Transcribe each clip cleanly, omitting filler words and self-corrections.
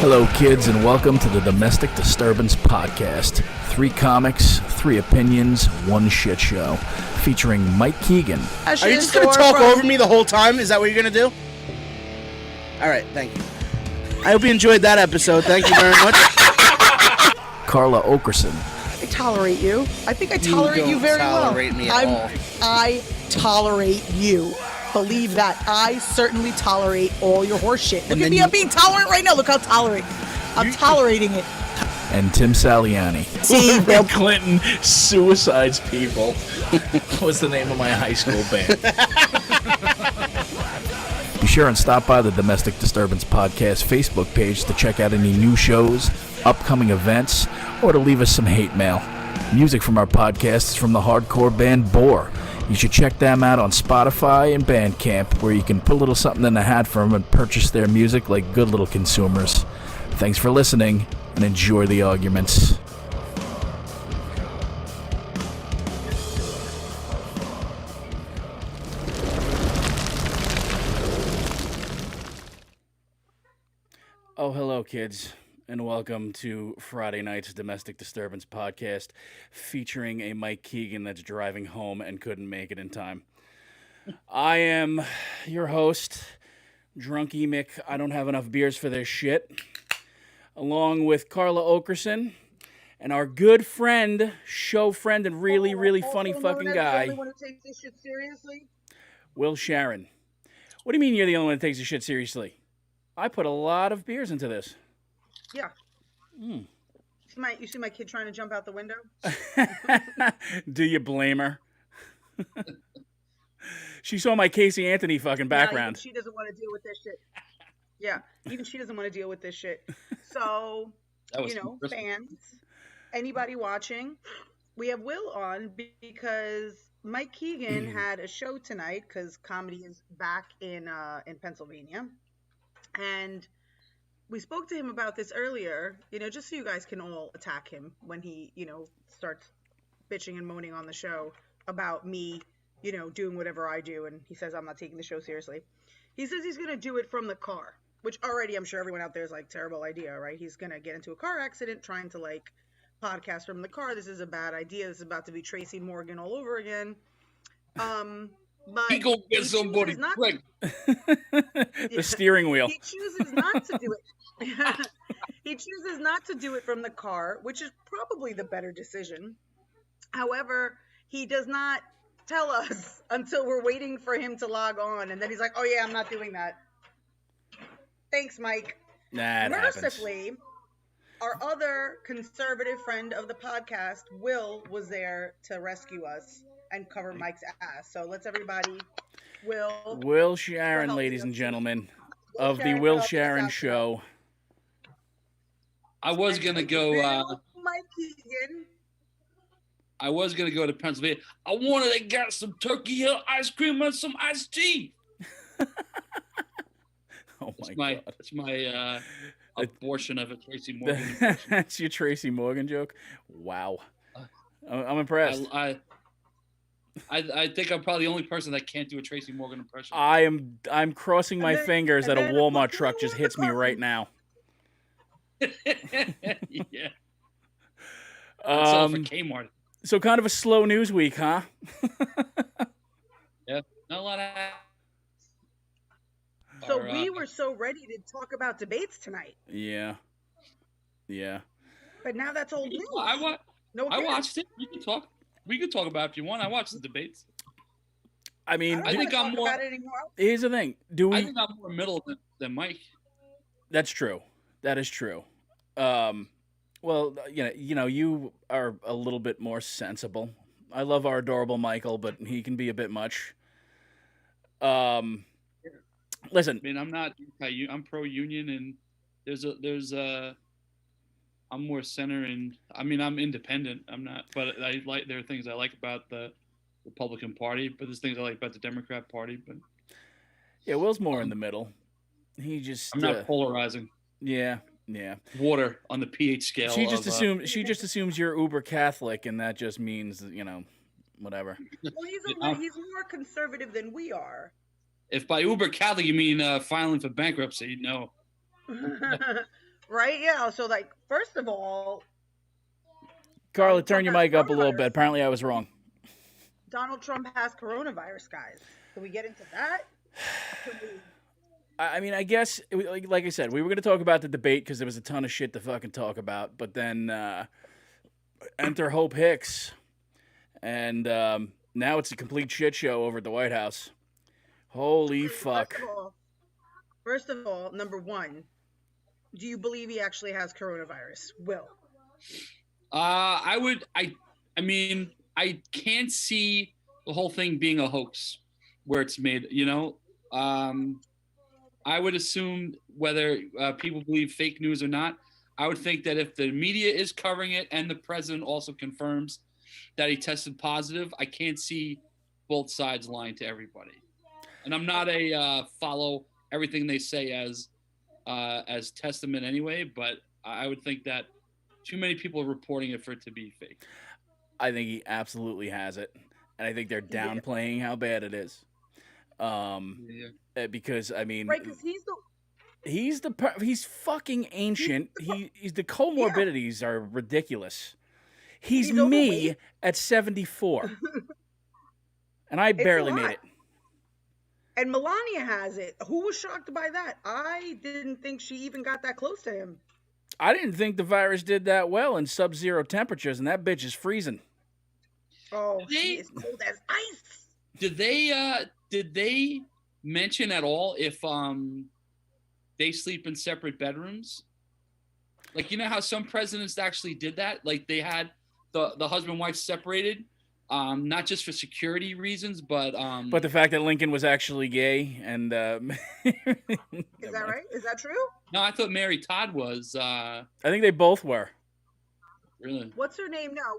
Hello, kids, and welcome to the Domestic Disturbance podcast. 3 comics, 3 opinions, 1 shit show. Featuring Mike Keegan. Are you just going to talk over me the whole time? Is that what you're going to do? All right, thank you. I hope you enjoyed that episode. Thank you very much. Carla Oakerson. I tolerate you. I think I tolerate you very well. You don't tolerate me at all. I tolerate you. Believe that. I certainly tolerate all your horse shit. Look at me, I'm being tolerant right now. Look how tolerant. I'm tolerating it. And Tim Saliani. See, Bill Clinton suicides people. What's the name of my high school band? Be sure and stop by the Domestic Disturbance podcast Facebook page to check out any new shows, upcoming events, or to leave us some hate mail. Music from our podcast is from the hardcore band Bore. You should check them out on Spotify and Bandcamp, where you can put a little something in the hat for them and purchase their music like good little consumers. Thanks for listening, and enjoy the arguments. Oh, hello, kids, and welcome to Friday night's Domestic Disturbance podcast, featuring a Mike Keegan that's driving home and couldn't make it in time. I am your host, Drunky Mick. I don't have enough beers for this shit. Along with Carla Oakerson and our good friend, show friend, and really funny fucking guy, Who takes this shit seriously? Will Sharon. What do you mean you're the only one that takes this shit seriously? I put a lot of beers into this. Yeah. You see my kid trying to jump out the window? Do you blame her? She saw my Casey Anthony fucking background. Yeah, she doesn't want to deal with this shit. Yeah, even she doesn't want to deal with this shit. So, fans, anybody watching, we have Will on because Mike Keegan had a show tonight because comedy is back in Pennsylvania. And we spoke to him about this earlier, just so you guys can all attack him when he, starts bitching and moaning on the show about me, doing whatever I do. And he says, I'm not taking the show seriously. He says he's going to do it from the car, which already I'm sure everyone out there is like, terrible idea, right? He's going to get into a car accident trying to podcast from the car. This is a bad idea. This is about to be Tracy Morgan all over again. But he gonna get somebody quick. The steering wheel. He chooses not to do it. He chooses not to do it from the car, which is probably the better decision. However, he does not tell us until we're waiting for him to log on, and then he's like, "Oh yeah, I'm not doing that." Thanks, Mike. Nah, mercifully, our other conservative friend of the podcast, Will, was there to rescue us and cover Mike's ass. So let's everybody, Will Sharon, ladies and gentlemen, of the Will Sharon Show. I was gonna go. Mike Keegan. I was gonna go to Pennsylvania. I wanted to get some Turkey Hill ice cream and some iced tea. Oh my God! That's my abortion of a Tracy Morgan impression. That's your Tracy Morgan joke. Wow, I'm impressed. I think I'm probably the only person that can't do a Tracy Morgan impression. I'm crossing my fingers that a Walmart truck just hits me right now. Yeah. That's all for Kmart. So kind of a slow news week, huh? Yeah. Not a lot of. So we were so ready to talk about debates tonight. Yeah. But now that's old news. I watched it. You can talk. We could talk about it if you want. I watched the debates. I mean, I think I'm more. Here's the thing. I think I'm more middle than Mike. That's true. That is true. Well, you are a little bit more sensible. I love our adorable Michael, but he can be a bit much. Listen. I mean, I'm pro-union, and there's I'm more center, and I mean, I'm independent. I'm not, but there are things I like about the Republican Party, but there's things I like about the Democrat Party. But yeah, Will's more in the middle. I'm not polarizing. Yeah. Water on the pH scale. She just assumes you're uber Catholic, and that just means whatever. Well, he's more conservative than we are. If by uber Catholic you mean filing for bankruptcy, no. Right? Yeah. So, like, first of all, Carla, Donald turn Trump your has mic up a little bit. coronavirus. Apparently, I was wrong. Donald Trump has coronavirus, guys. Can we get into that? Can we... I mean, I guess, like I said, we were going to talk about the debate because there was a ton of shit to fucking talk about. But then enter Hope Hicks, and now it's a complete shit show over at the White House. Holy fuck. First of all, number one, do you believe he actually has coronavirus? Will? I mean, I can't see the whole thing being a hoax where it's made, I would assume whether people believe fake news or not, I would think that if the media is covering it and the president also confirms that he tested positive, I can't see both sides lying to everybody. And I'm not a follow everything they say as testament anyway, but I would think that too many people are reporting it for it to be fake. I think he absolutely has it, and I think they're downplaying how bad it is. Because I mean, right? Because he's fucking ancient. He's the comorbidities are ridiculous. He's me at 74, and I barely made it. And Melania has it. Who was shocked by that? I didn't think she even got that close to him. I didn't think the virus did that well in sub-zero temperatures, and that bitch is freezing. Oh, she is cold as ice. Did they mention at all if they sleep in separate bedrooms? Like, you know how some presidents actually did that? Like, they had the husband and wife separated, not just for security reasons, but the fact that Lincoln was actually gay and is that right? Is that true? No, I thought Mary Todd was. I think they both were. Really? What's her name now?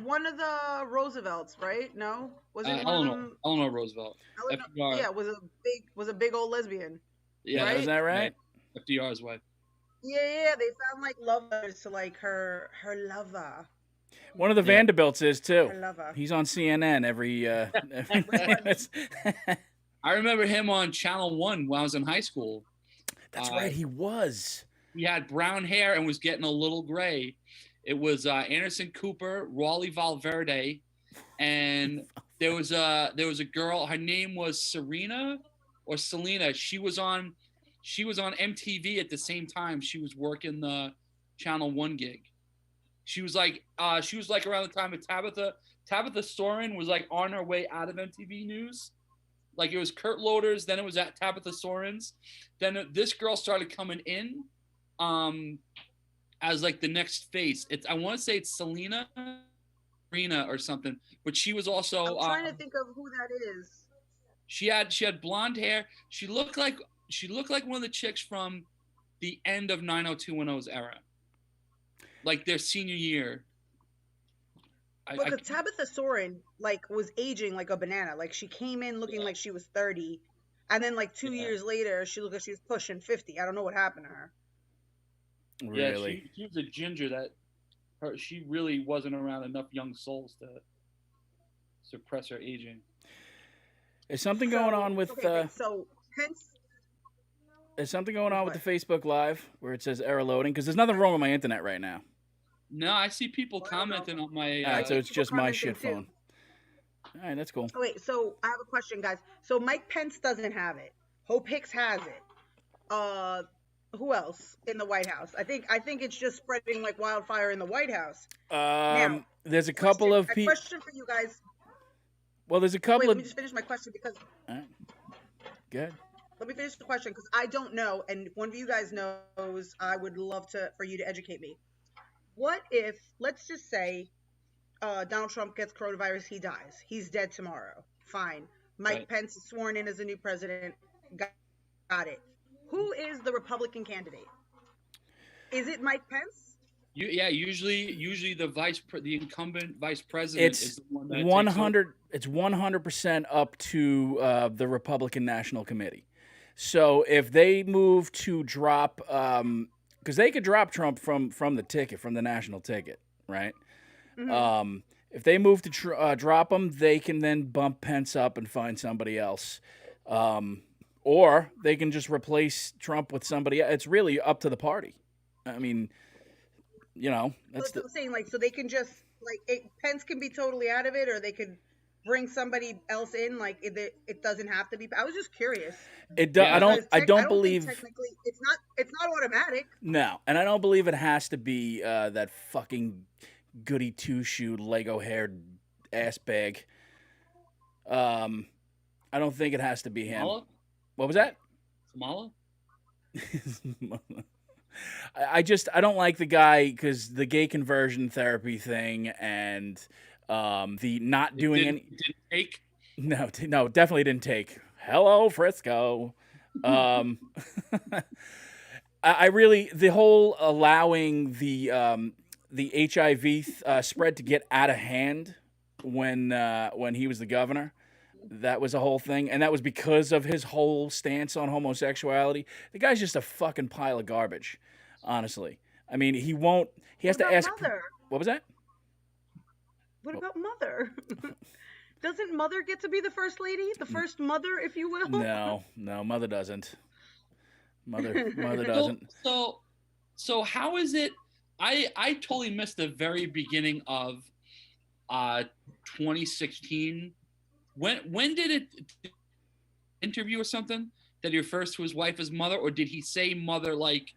One of the Roosevelts, right? No, was it Eleanor Roosevelt? FDR. Yeah, was a big old lesbian. Yeah, right? Is that right? FDR's wife. Yeah, they sound like lovers to like her lover. One of the Vanderbilts is too. Her lover. He's on CNN every. I remember him on Channel 1 when I was in high school. That's right, he was. He had brown hair and was getting a little gray. It was Anderson Cooper, Raleigh Valverde, and there was a girl. Her name was Serena or Selena. She was on MTV at the same time. She was working the Channel 1 gig. She was like around the time of Tabitha Soren was like on her way out of MTV News. Like, it was Kurt Loder's, then it was at Tabitha Soren's. Then this girl started coming in as like the next face. I want to say it's Selena or something, but she was also. I'm trying to think of who that is. She had blonde hair. She looked like one of the chicks from the end of 90210's era, like their senior year. But Tabitha Soren was aging like a banana. Like, she came in looking like she was 30, and then 2 years later she looked like she was pushing 50. I don't know what happened to her. Really? Yeah, she was a ginger that she really wasn't around enough young souls to suppress her aging. Is something going on with so Pence? Is something going on with the Facebook Live where it says error loading? Because there's nothing wrong with my internet right now. No, I see people commenting on my. All right, so it's just my shit phone. All right, that's cool. Wait, so I have a question, guys. So Mike Pence doesn't have it. Hope Hicks has it. Who else in the White House? I think it's just spreading like wildfire in the White House. Now, there's a couple of people. Question for you guys. Well, there's a couple of. Let me just finish my question because. All right. Good. Let me finish the question because I don't know, and if one of you guys knows, I would love for you to educate me. What if, let's just say, Donald Trump gets coronavirus, he dies. He's dead tomorrow. Fine. Mike Pence is sworn in as the new president. Got it. Who is the Republican candidate? Is it Mike Pence? Usually the incumbent vice president is the one that 100. It's 100% up to the Republican National Committee. So if they move to drop, because they could drop Trump from the ticket, from the national ticket, right? Mm-hmm. If they move to drop him, they can then bump Pence up and find somebody else, or they can just replace Trump with somebody else. It's really up to the party. I mean, That's what I'm saying. Like, so they can just Pence can be totally out of it, or they could bring somebody else in. Like, it doesn't have to be. I was just curious. I don't believe technically it's not automatic. No, and I don't believe it has to be that fucking goody two shoe Lego haired ass bag. I don't think it has to be him. Kamala? What was that? Kamala? I don't like the guy because the gay conversion therapy thing and the not doing didn't take. No, definitely didn't take. Hello, Frisco. I really the whole allowing the HIV spread to get out of hand when he was the governor. That was a whole thing, and that was because of his whole stance on homosexuality. The guy's just a fucking pile of garbage, honestly. I mean, he has to ask. Mother? What was that? What about Mother? Doesn't Mother get to be the first lady? The first mother, if you will? No, Mother doesn't. Mother doesn't. So how is it? I totally missed the very beginning of 2016. When did it interview or something that he refers to his wife as Mother, or did he say Mother like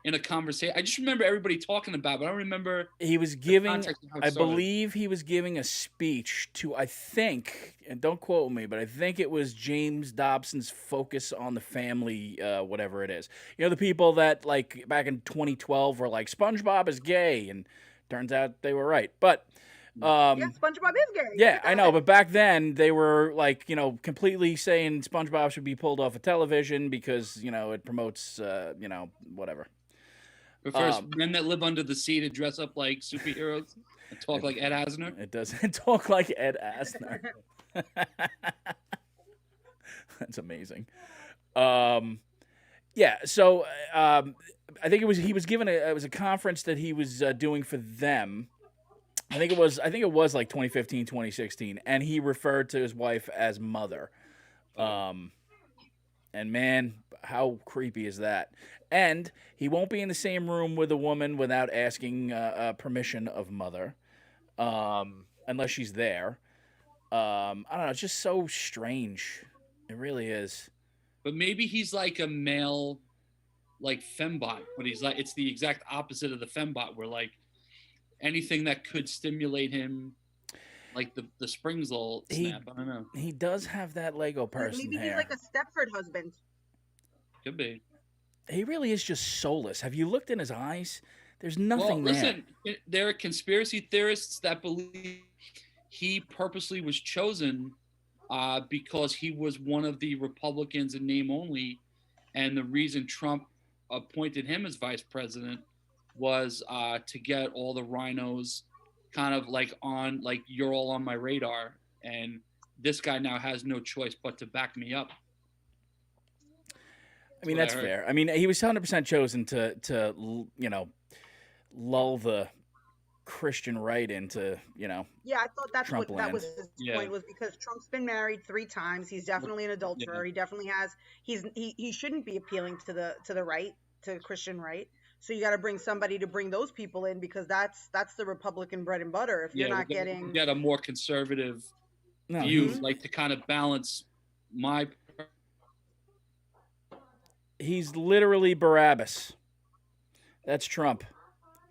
in a conversation? I just remember everybody talking about it, but I don't remember. He was giving, I believe he was giving a speech to, I think, and don't quote me, but I think it was James Dobson's Focus on the Family, whatever it is. The people that like back in 2012 were like, SpongeBob is gay, and turns out they were right. But SpongeBob is gay. Yeah, I know, but back then they were like, completely saying SpongeBob should be pulled off of television because, it promotes, whatever. Prefers men that live under the sea to dress up like superheroes and talk like Ed Asner. It doesn't talk like Ed Asner. That's amazing. So I think he was given it was a conference that he was doing for them. I think it was like 2015, 2016, and he referred to his wife as Mother. And man, how creepy is that? And he won't be in the same room with a woman without asking permission of Mother, unless she's there. I don't know. It's just so strange. It really is. But maybe he's like a male, like fembot, but it's the exact opposite of the fembot, where like anything that could stimulate him, like the springs will snap. I don't know. He does have that Lego person maybe hair. He's like a Stepford husband. Could be. He really is just soulless. Have you looked in his eyes? There's nothing there. Listen, there are conspiracy theorists that believe he purposely was chosen because he was one of the Republicans in name only, and the reason Trump appointed him as vice president was to get all the rhinos kind of like on, like, you're all on my radar, and this guy now has no choice but to back me up. I mean, that's fair. I mean, he was 100% chosen to lull the Christian right into, Yeah, I thought that's Trump that was his point, was because Trump's been married 3 times. He's definitely an adulterer. Yeah. He definitely has. He shouldn't be appealing to the right, to Christian right. So you got to bring somebody to bring those people in, because that's the Republican bread and butter. If you're not getting a more conservative view, like to kind of balance my. He's literally Barabbas. That's Trump.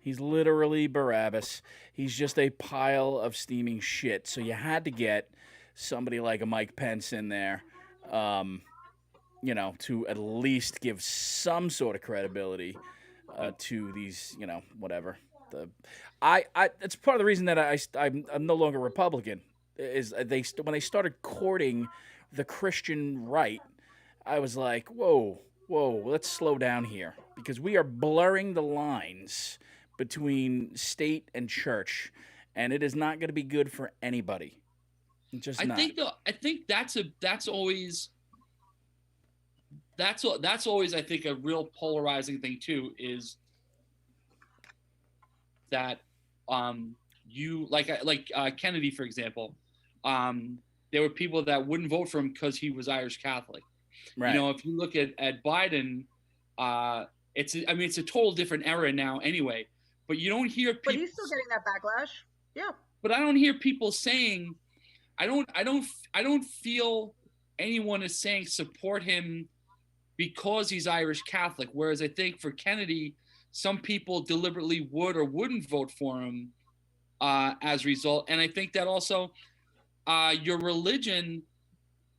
He's literally Barabbas. He's just a pile of steaming shit. So you had to get somebody like a Mike Pence in there, to at least give some sort of credibility to these, whatever. It's part of the reason that I'm no longer Republican. Is when they started courting the Christian right, I was like, whoa, let's slow down here, because we are blurring the lines between state and church, and it is not going to be good for anybody. Just not. I think that's always I think a real polarizing thing too, is that you like Kennedy, for example, there were people that wouldn't vote for him because he was Irish Catholic. Right. You know, if you look at Biden, it's a total different era now anyway. But you don't hear people. But he's still getting that backlash. Yeah. But I don't hear people saying, I don't feel anyone is saying support him because he's Irish Catholic. Whereas I think for Kennedy, some people deliberately would or wouldn't vote for him as a result. And I think that also your religion,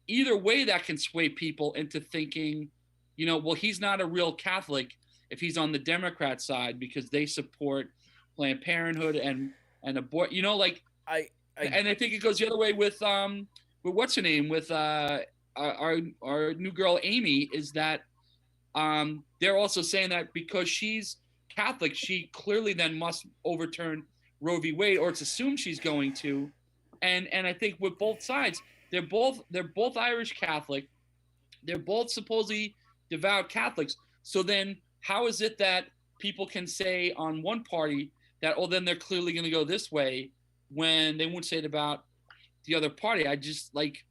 either way, that can sway people into thinking, you know, well, he's not a real Catholic if he's on the Democrat side because they support Planned Parenthood and abort. You know, like and I think it goes the other way with what's her name, with our new girl Amy, is that they're also saying that because she's Catholic, she clearly then must overturn Roe v. Wade, or it's assumed she's going to. And I think with both sides, they're both Irish Catholic. They're both supposedly devout Catholics. So then how is it that people can say on one party that, oh, then they're clearly going to go this way when they won't say it about the other party? I just like,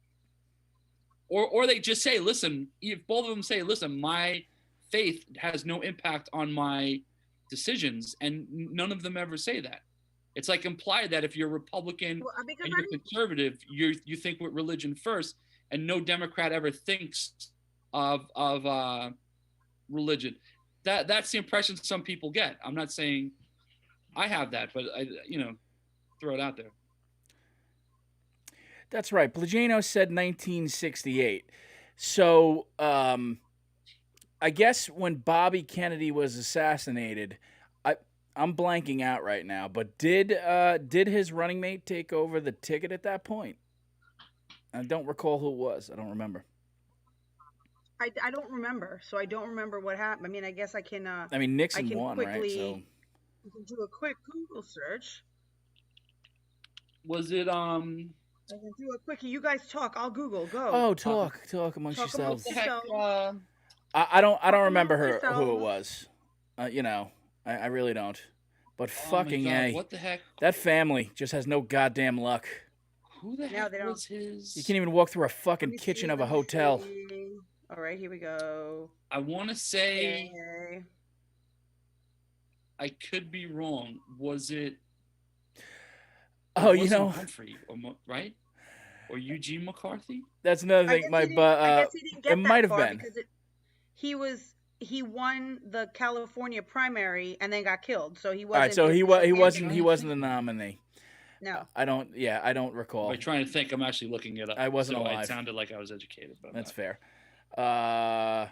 or they just say, listen, if both of them say, listen, my faith has no impact on my decisions, and none of them ever say that. It's like implied that if you're Republican and you're conservative, you think with religion first, and no Democrat ever thinks of religion. That's the impression some people get. I'm not saying I have that, but I throw it out there. That's right. Plagano said 1968. So I guess when Bobby Kennedy was assassinated, I'm blanking out right now, but did his running mate take over the ticket at that point? I don't recall who it was. I don't remember. I don't remember, so I don't remember what happened. I mean, I guess I can. Nixon won, right? So you can do a quick Google search. Was it I can do a quickie. You guys talk. I'll Google. Go. Oh, talk amongst yourselves. Yourself. I don't remember who it was. I really don't. But fucking A. What the heck? That family just has no goddamn luck. Who the heck was his? You can't even walk through a fucking kitchen of a hotel. All right, here we go. I want to say, I could be wrong. Was it? Oh, Humphrey, right? Or Eugene McCarthy? That's another thing. It might have been. He won the California primary and then got killed. So he wasn't. All right, so he wasn't the nominee. No. I don't recall. By trying to think, I'm actually looking it up. I wasn't alive. It sounded like I was educated. But that's fair. Yeah.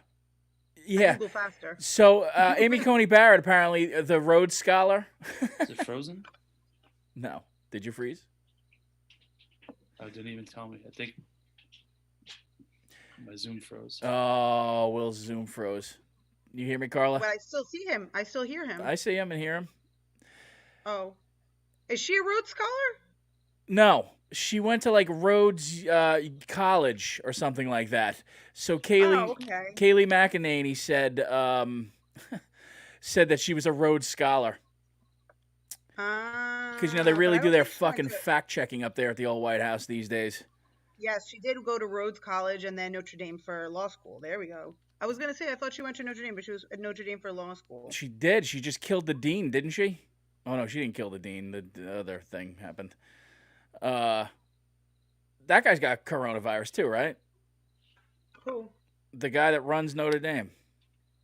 Google faster. So Amy Coney Barrett, apparently the Rhodes Scholar. Is it frozen? No. Did you freeze? Oh, didn't even tell me. I think my Zoom froze. Oh, Will's Zoom froze. You hear me, Carla? But I still see him. I still hear him. I see him and hear him. Oh. Is she a Rhodes Scholar? No. She went to like Rhodes College or something like that. So Kaylee McEnany said said that she was a Rhodes Scholar. Because they really do their fucking fact checking up there at the old White House these days. Yes, she did go to Rhodes College and then Notre Dame for law school. There we go. I was gonna say I thought she went to Notre Dame, but she was at Notre Dame for law school. She did. She just killed the dean, didn't she? Oh no, she didn't kill the dean. The other thing happened. That guy's got coronavirus too, right? Who? The guy that runs Notre Dame.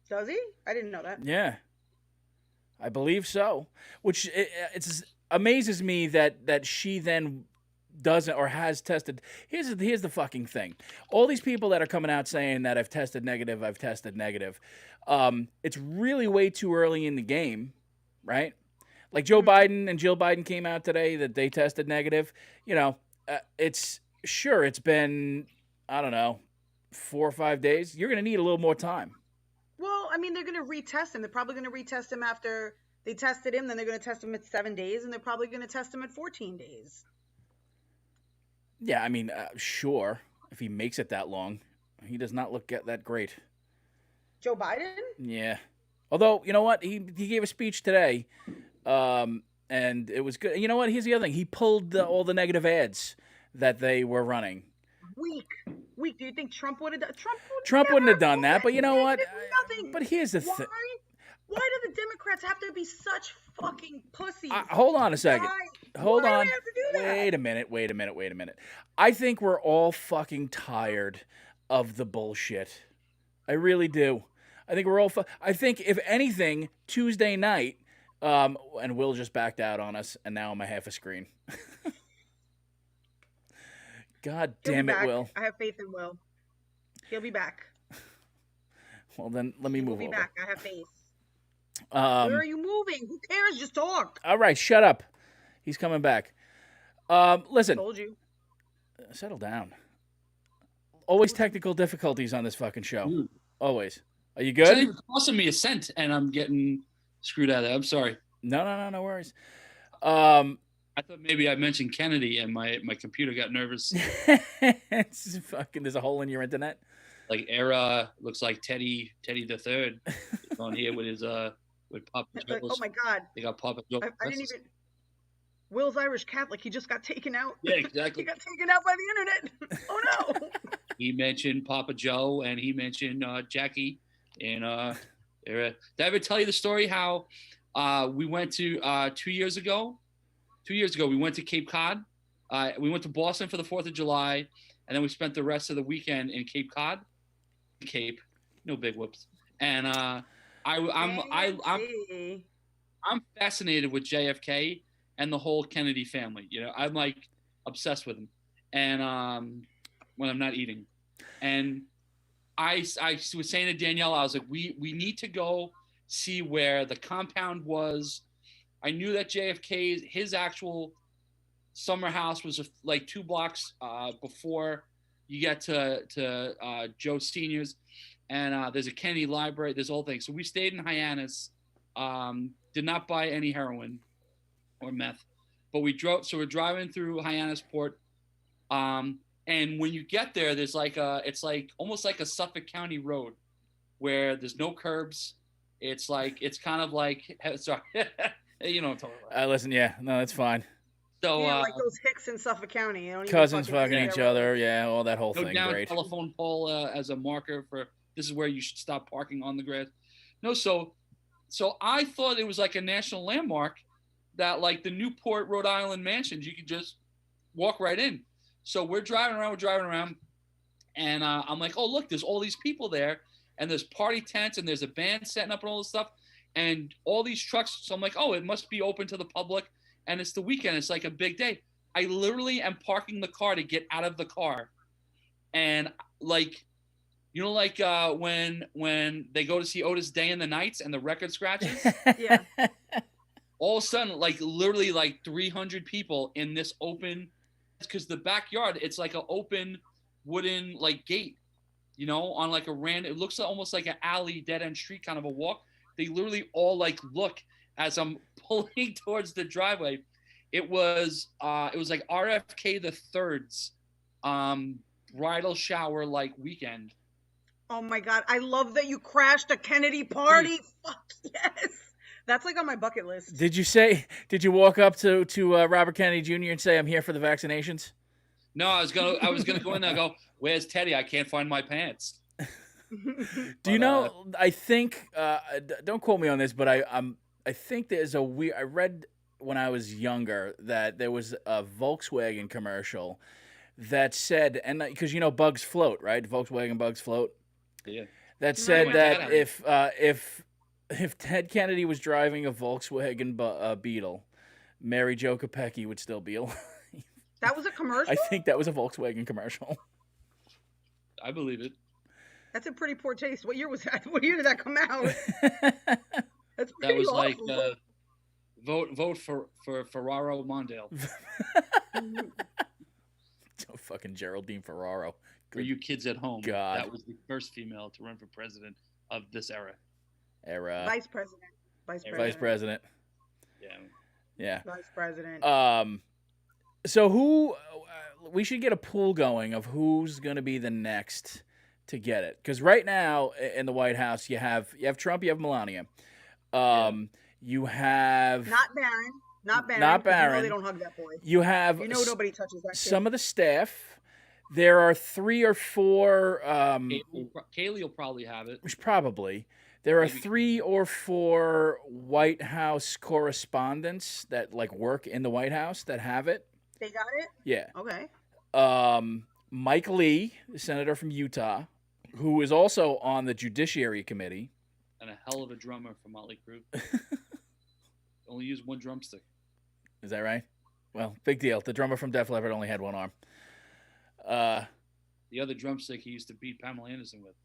Does he? I didn't know that. Yeah. I believe so. Which it amazes me that she then doesn't or has tested. Here's the fucking thing. All these people that are coming out saying that I've tested negative. It's really way too early in the game, right? Like Joe Biden and Jill Biden came out today that they tested negative. It's been, I don't know, 4 or 5 days. You're going to need a little more time. Well, I mean, they're going to retest him. They're probably going to retest him after they tested him. Then they're going to test him at 7 days, and they're probably going to test him at 14 days. Yeah, I mean, sure. If he makes it that long, he does not look that great. Joe Biden? Yeah. Although, you know what? He gave a speech today, and it was good. You know what? Here's the other thing. He pulled all the negative ads that they were running. Weak. week. Do you think Trump would have done? Trump wouldn't have done that, but you know what? Nothing. But here's the thing. Why do the Democrats have to be such fucking pussies? Hold on a second. Hold on. Do we have to do that? Wait a minute. I think we're all fucking tired of the bullshit. I really do. I think we're all. I think if anything, Tuesday night, and Will just backed out on us, and now I'm a half a screen. God damn it, Will. I have faith in Will. He'll be back. Well, then let me move over. He'll be back. I have faith. Where are you moving? Who cares? Just talk. All right, shut up. He's coming back. Listen. Told you. Settle down. Always technical difficulties on this fucking show. Dude. Always. Are you good? It's not even costing me a cent, and I'm getting screwed out of that. I'm sorry. No worries. I thought maybe I mentioned Kennedy, and my computer got nervous. It's fucking. There's a hole in your internet. Like Era looks like Teddy the Third on here with his with Papa Joe's. Oh my God! They got Papa Joe. I didn't even. Will's Irish Catholic. He just got taken out. Yeah, exactly. He got taken out by the internet. Oh no! He mentioned Papa Joe, and he mentioned Jackie. And did I ever tell you the story how we went to 2 years ago? 2 years ago, we went to Cape Cod. We went to Boston for the 4th of July, and then we spent the rest of the weekend in Cape Cod. Cape, no big whoops. And I'm fascinated with JFK and the whole Kennedy family. You know, I'm like obsessed with them. And when I'm not eating, and I was saying to Danielle, I was like, we need to go see where the compound was. I knew that JFK, his actual summer house was like 2 blocks before you get to Joe Senior's, and there's a Kennedy Library. There's all things. So we stayed in Hyannis. Did not buy any heroin or meth, but we drove. So we're driving through Hyannisport, and when you get there, there's like it's like almost like a Suffolk County road, where there's no curbs. It's kind of like sorry, you know what I'm talking about. Listen, yeah, no, that's fine. So like those hicks in Suffolk County, you know, cousins fucking each other, yeah, all that whole thing. Down great. Telephone pole as a marker for this is where you should stop parking on the grass. No, so I thought it was like a national landmark that like the Newport, Rhode Island mansions, you could just walk right in. So we're driving around, and I'm like, oh look, there's all these people there, and there's party tents, and there's a band setting up and all this stuff, and all these trucks. So I'm like, oh, it must be open to the public. And it's the weekend. It's like a big day. I literally am parking the car to get out of the car. And like, you know, like when they go to see Otis Day and the Nights and the record scratches? Yeah. All of a sudden, like literally like 300 people in this open, because the backyard, it's like an open wooden like gate, you know, on like a random, it looks almost like an alley, dead end street kind of a walk. They literally all like look as I'm pulling towards the driveway. It was like RFK the Third's bridal shower like weekend. Oh my God, I love that you crashed a Kennedy party. Fuck yes, that's like on my bucket list. Did you walk up to Robert Kennedy Jr. and say, I'm here for the vaccinations? No, I was gonna go in there and go, where's Teddy? I can't find my pants. Do you know? I think don't quote me on this, but I think there's I read when I was younger that there was a Volkswagen commercial that said, and because you know bugs float, right? Volkswagen bugs float. Yeah. That said that if Ted Kennedy was driving a Volkswagen Beetle, Mary Jo Kopecki would still be alive. That was a commercial? I think that was a Volkswagen commercial. I believe it. That's a pretty poor taste. What year was that? What year did that come out? That was awful. like vote for Ferraro Mondale. Fucking Geraldine Ferraro. For you kids at home, God. That was the first female to run for president of this era. Vice president. Yeah. Vice president. So we should get a pool going of who's going to be the next to get it, because right now in the White House you have Trump, you have Melania, you have not Barron. You know they don't hug that boy. You have nobody touches that some kid. of the staff. There are 3 or 4. Kaylee will probably have it. Probably. There are Maybe. 3 or 4 White House correspondents that like work in the White House that have it. They got it? Yeah. Okay. Mike Lee, the senator from Utah, who is also on the Judiciary Committee. And a hell of a drummer for Motley Crue. Only use one drumstick. Is that right? Well, big deal. The drummer from Def Leppard only had one arm. The other drumstick he used to beat Pamela Anderson with.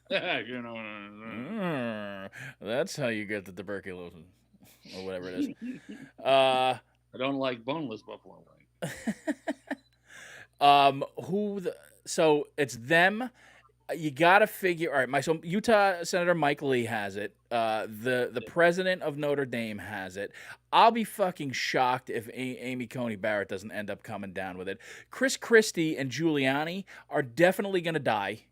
You know. That's how you get the tuberculosis, or whatever it is. I don't like boneless buffalo wings. So it's them. You gotta figure. All right, so Utah Senator Mike Lee has it. The president of Notre Dame has it. I'll be fucking shocked if Amy Coney Barrett doesn't end up coming down with it. Chris Christie and Giuliani are definitely gonna die.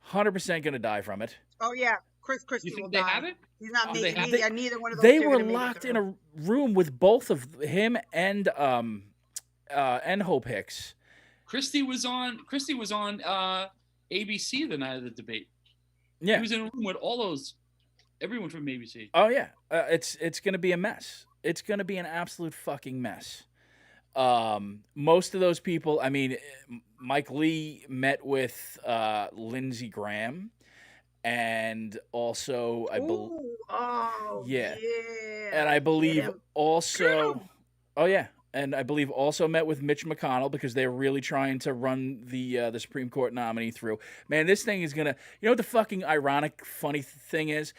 100% gonna die from it. Oh yeah, Chris Christie will die. They have it? He's not making. Neither one of those. They were locked in a room with both of him and Hope Hicks. Christie was on ABC the night of the debate. Yeah, he was in a room with everyone from ABC. Oh yeah, it's gonna be a mess. It's gonna be an absolute fucking mess. Most of those people, I mean, Mike Lee met with Lindsey Graham, and also and I believe also, and I believe also met with Mitch McConnell because they're really trying to run the Supreme Court nominee through. Man, this thing is gonna. You know what the fucking ironic, funny thing is?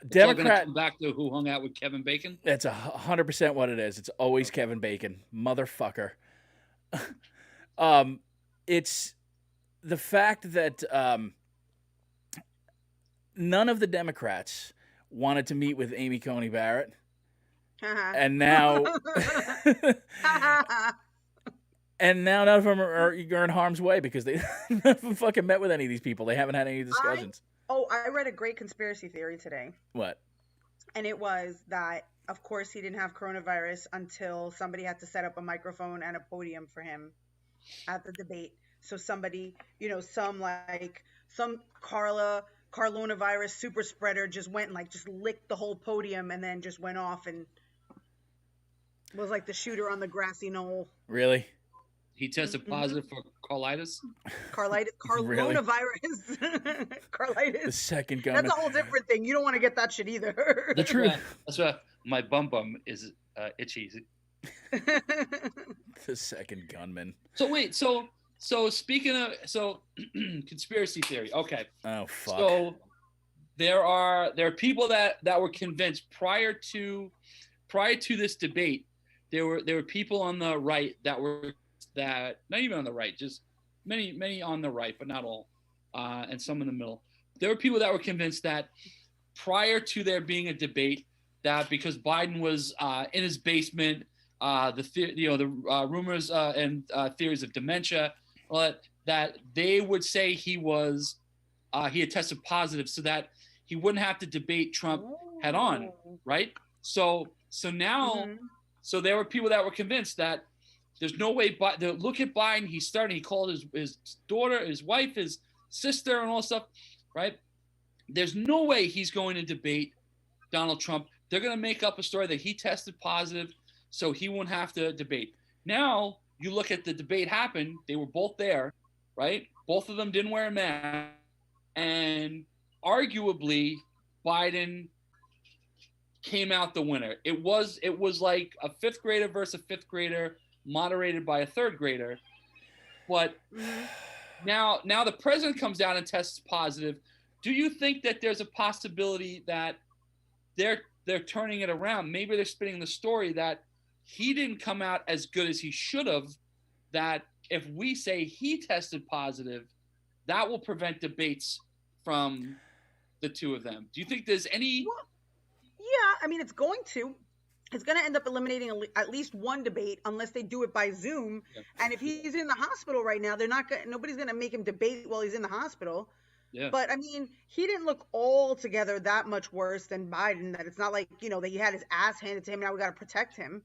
Democrat come back to who hung out with Kevin Bacon. That's 100% what it is. It's always Kevin Bacon, motherfucker. It's the fact that none of the Democrats wanted to meet with Amy Coney Barrett, and now none of them are in harm's way because they haven't fucking met with any of these people. They haven't had any discussions. I read a great conspiracy theory today. What? And it was that, of course, he didn't have coronavirus until somebody had to set up a microphone and a podium for him at the debate. So somebody, some Carlonavirus super spreader just went and just licked the whole podium and then just went off and was like the shooter on the grassy knoll. Really? He tested positive for carlitis. Coronavirus. Carlitis. The second gunman. That's a whole different thing. You don't want to get that shit either. The truth. That's why my bum is itchy. The second gunman. So wait, so speaking of conspiracy theory. Okay. Oh fuck. So there are people that were convinced prior to this debate. There were people on the right that not even on the right, just many on the right, but not all, and some in the middle. There were people that were convinced that prior to there being a debate, that because Biden was in his basement, the rumors and theories of dementia, that they would say he had tested positive, so that he wouldn't have to debate Trump head on, right? So now, so there were people that were convinced that there's no way. Look at Biden. He called his daughter, his wife, his sister, and all stuff, right? There's no way he's going to debate Donald Trump. They're going to make up a story that he tested positive, so he won't have to debate. Now you look at the debate happen. They were both there, right? Both of them didn't wear a mask, and arguably Biden came out the winner. It was like a fifth grader versus a fifth grader, moderated by a third grader. But now the president comes down and tests positive. Do you think that there's a possibility that they're turning it around? Maybe they're spinning the story that he didn't come out as good as he should have, that if we say he tested positive, that will prevent debates from the two of them. Do you think there's any... Yeah, I mean, it's going to end up eliminating at least one debate unless they do it by Zoom. Yeah. And if he's in the hospital right now, nobody's going to make him debate while he's in the hospital. Yeah. But I mean, he didn't look altogether that much worse than Biden, that it's not like, that he had his ass handed to him. Now we got to protect him.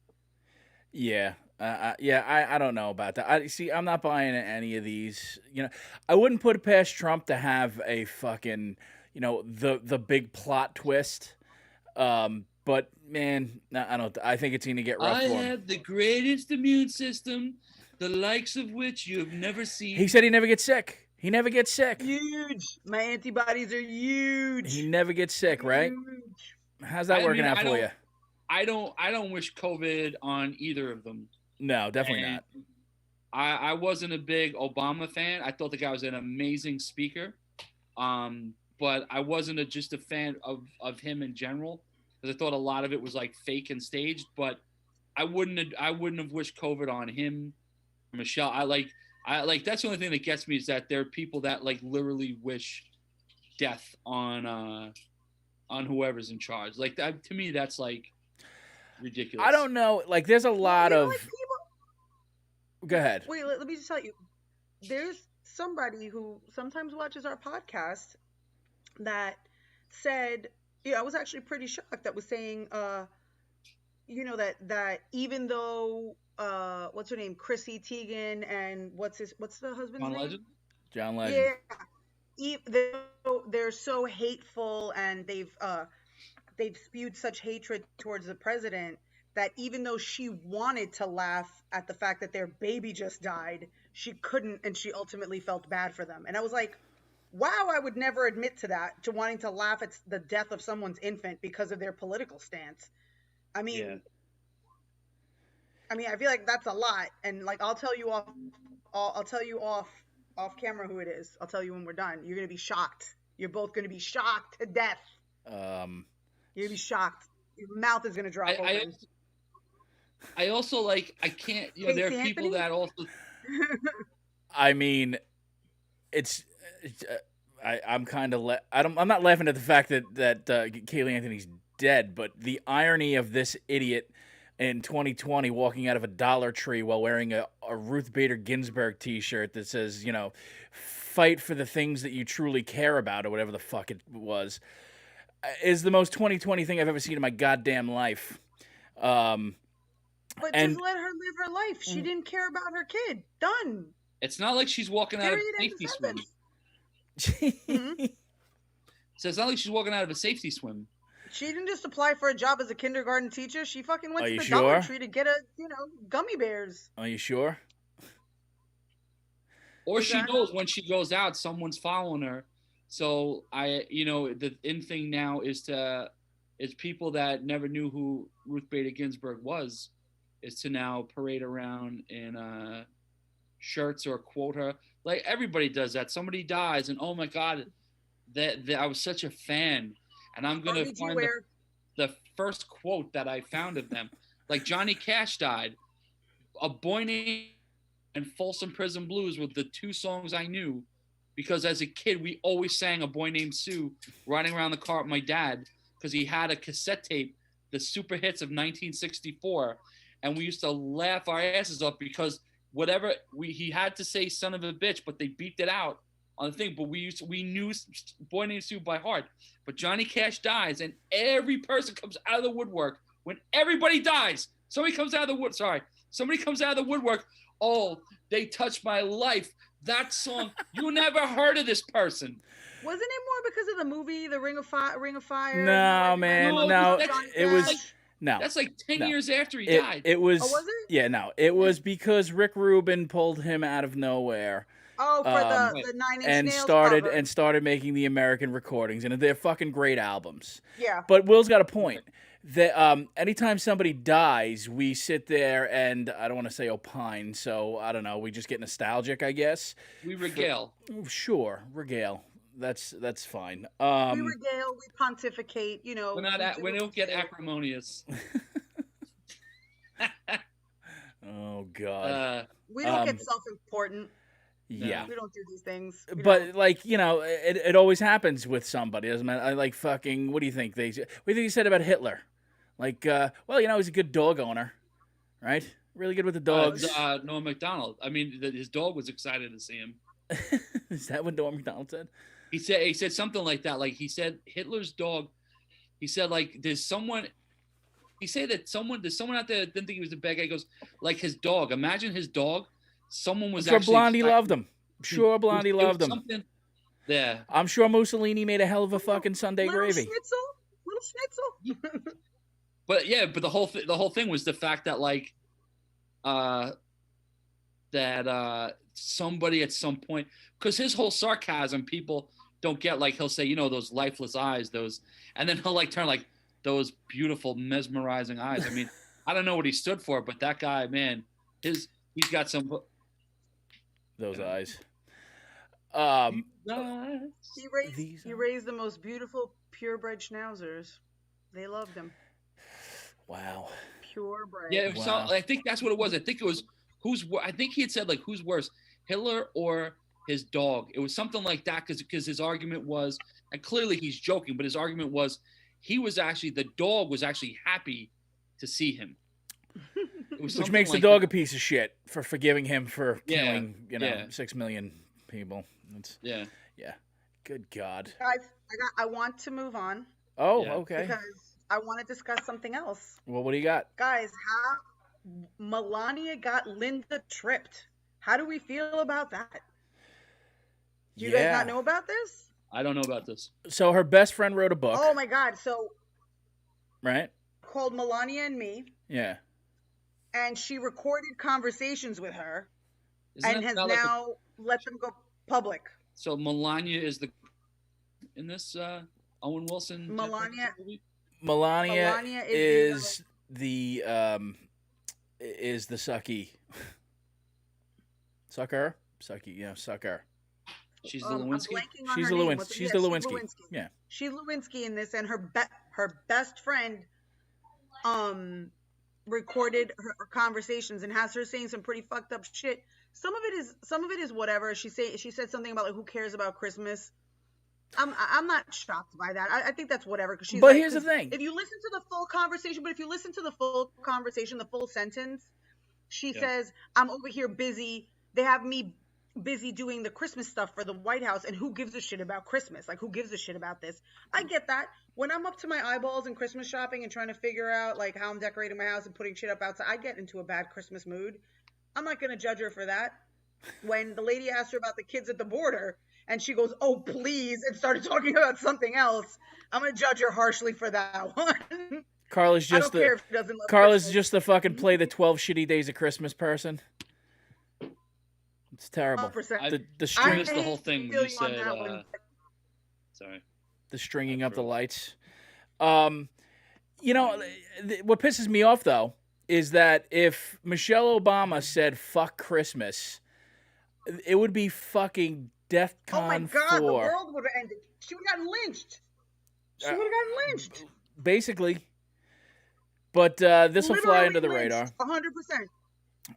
Yeah. I don't know about that. I'm not buying any of these. I wouldn't put it past Trump to have a fucking, the big plot twist. But man, I don't. I think it's gonna get rough I for him. have the greatest immune system, the likes of which you have never seen. He said he never gets sick. He never gets sick. Huge. My antibodies are huge. He never gets sick, right? How's that working out for you? I don't wish COVID on either of them. No, definitely not. I wasn't a big Obama fan. I thought the guy was an amazing speaker. But I wasn't just a fan of him in general, because I thought a lot of it was like fake and staged. But I wouldn't have wished COVID on him, Michelle. I like that's the only thing that gets me, is that there are people that like literally wish death on whoever's in charge. Like that, to me, that's like ridiculous. I don't know. Like, there's a lot of. Like people... Go ahead. Wait, let me just tell you. There's somebody who sometimes watches our podcast that said, I was actually pretty shocked, that was saying, that even though, what's her name, Chrissy Teigen, and what's the husband's John name? Legend? John Legend. Yeah. They're so hateful, and they've spewed such hatred towards the president, that even though she wanted to laugh at the fact that their baby just died, she couldn't, and she ultimately felt bad for them. And I was like, wow, I would never admit to that, to wanting to laugh at the death of someone's infant because of their political stance. I mean, I feel like that's a lot. And like, I'll tell you off camera who it is. I'll tell you when we're done. You're going to be shocked. You're both going to be shocked to death. You're going to be shocked. Your mouth is going to drop open. I also like, I can't, there are people that also. I mean, I'm kind of I'm not laughing at the fact that Kaylee Anthony's dead, but the irony of this idiot in 2020 walking out of a Dollar Tree while wearing a Ruth Bader Ginsburg T-shirt that says, "Fight for the things that you truly care about," or whatever the fuck it was, is the most 2020 thing I've ever seen in my goddamn life. But just let her live her life. She didn't care about her kid. Done. It's not like she's walking out of a safety swim. So it's not like she's walking out of a safety swim. She didn't just apply for a job as a kindergarten teacher. She fucking went to the Dollar Tree to get gummy bears. Are you sure? Or she knows when she goes out, someone's following her. So the in thing now is people that never knew who Ruth Bader Ginsburg was, is to now parade around in shirts or quote her. Like, everybody does that. Somebody dies, and oh my God, that I was such a fan, and I'm gonna find the first quote that I found of them. Like, Johnny Cash died. A Boy Named and Folsom Prison Blues were the two songs I knew, because as a kid we always sang A Boy Named Sue riding around the car with my dad, because he had a cassette tape, the super hits of 1964, and we used to laugh our asses off because whatever he had to say son of a bitch, but they beeped it out on the thing. But we knew Boy Named Sue by heart. But Johnny Cash dies, and every person comes out of the woodwork. When everybody dies, somebody comes out of the woodwork. Oh, they touched my life. That song, you never heard of this person. Wasn't it more because of the movie The Ring of Fire? No, man, no. It was. No, that's like 10 years after he died. It was. Oh, was it? Yeah, no. It was because Rick Rubin pulled him out of nowhere. Oh, for the 9 Inch Nails cover. started making the American recordings, and they're fucking great albums. Yeah. But Will's got a point. That anytime somebody dies, we sit there and I don't want to say opine, so I don't know. We just get nostalgic, I guess. We regale. Sure, regale. That's fine. We regale, we pontificate, we don't get acrimonious. Oh God. We don't get self-important. Yeah. We don't do these things. But it always happens with somebody, doesn't it? Like fucking. What do you think? What do you think he said about Hitler? Like, he's a good dog owner, right? Really good with the dogs. Norm Macdonald. I mean, his dog was excited to see him. Is that what Norm Macdonald said? He said something like that. Like, he said Hitler's dog. He said, like, there's someone he say that there's someone out there that didn't think he was a bad guy? He goes, like his dog. Imagine his dog. Someone was I'm sure actually Blondie loved him. Sure, Blondie loved him. Yeah. I'm sure Mussolini made a hell of a fucking Sunday gravy. Little schnitzel. But yeah, but the whole thing was the fact that like, somebody at some point, because his whole sarcasm, people don't get. Like he'll say, you know, those lifeless eyes, those, and then he'll like turn like those beautiful, mesmerizing eyes. I mean, I don't know what he stood for, but that guy, man, he's got some. Those eyes. He raised the most beautiful purebred schnauzers. They loved him. Wow. Purebred. Yeah, wow. So I think that's what it was. I think it was I think he had said like who's worse, Hitler or his dog. It was something like that because his argument was, and clearly he's joking, but his argument was the dog was actually happy to see him. Which makes the dog a piece of shit for forgiving him for killing, 6 million people. Yeah. Good God. Guys, I want to move on. Oh, okay. Because I want to discuss something else. Well, what do you got? Guys, how Melania got Linda tripped. How do we feel about that? Do you guys not know about this? I don't know about this. So her best friend wrote a book. Oh my God. So right? Called Melania and Me. Yeah. And she recorded conversations with her and has now let them go public. So Melania is in this Owen Wilson. Melania is the sucky. Sucker? Sucky, yeah, sucker. She's the Lewinsky. She's the Lewinsky. She's the Lewinsky. Yeah. She's Lewinsky in this, and her best friend recorded her conversations and has her saying some pretty fucked up shit. Some of it is whatever. She said something about like who cares about Christmas. I'm not shocked by that. I think that's whatever because she's. But here's the thing: if you listen to the full conversation, the full sentence, she says, "I'm over here busy. They have me busy doing the Christmas stuff for the White House, and who gives a shit about Christmas? Like, who gives a shit about this?" I get that. When I'm up to my eyeballs in Christmas shopping and trying to figure out like how I'm decorating my house and putting shit up outside, I get into a bad Christmas mood. I'm not gonna judge her for that. When the lady asked her about the kids at the border, and she goes, "Oh, please," and started talking about something else, I'm going to judge her harshly for that one. Carla's just the fucking play the 12 shitty days of Christmas person. It's terrible. I missed the whole thing when you said, sorry. The stringing up the lights. What pisses me off, though, is that if Michelle Obama said, "Fuck Christmas," it would be fucking DEFCON 4. Oh my God, the world would have ended. She would have gotten lynched. Basically. But this will fly under the radar. 100%.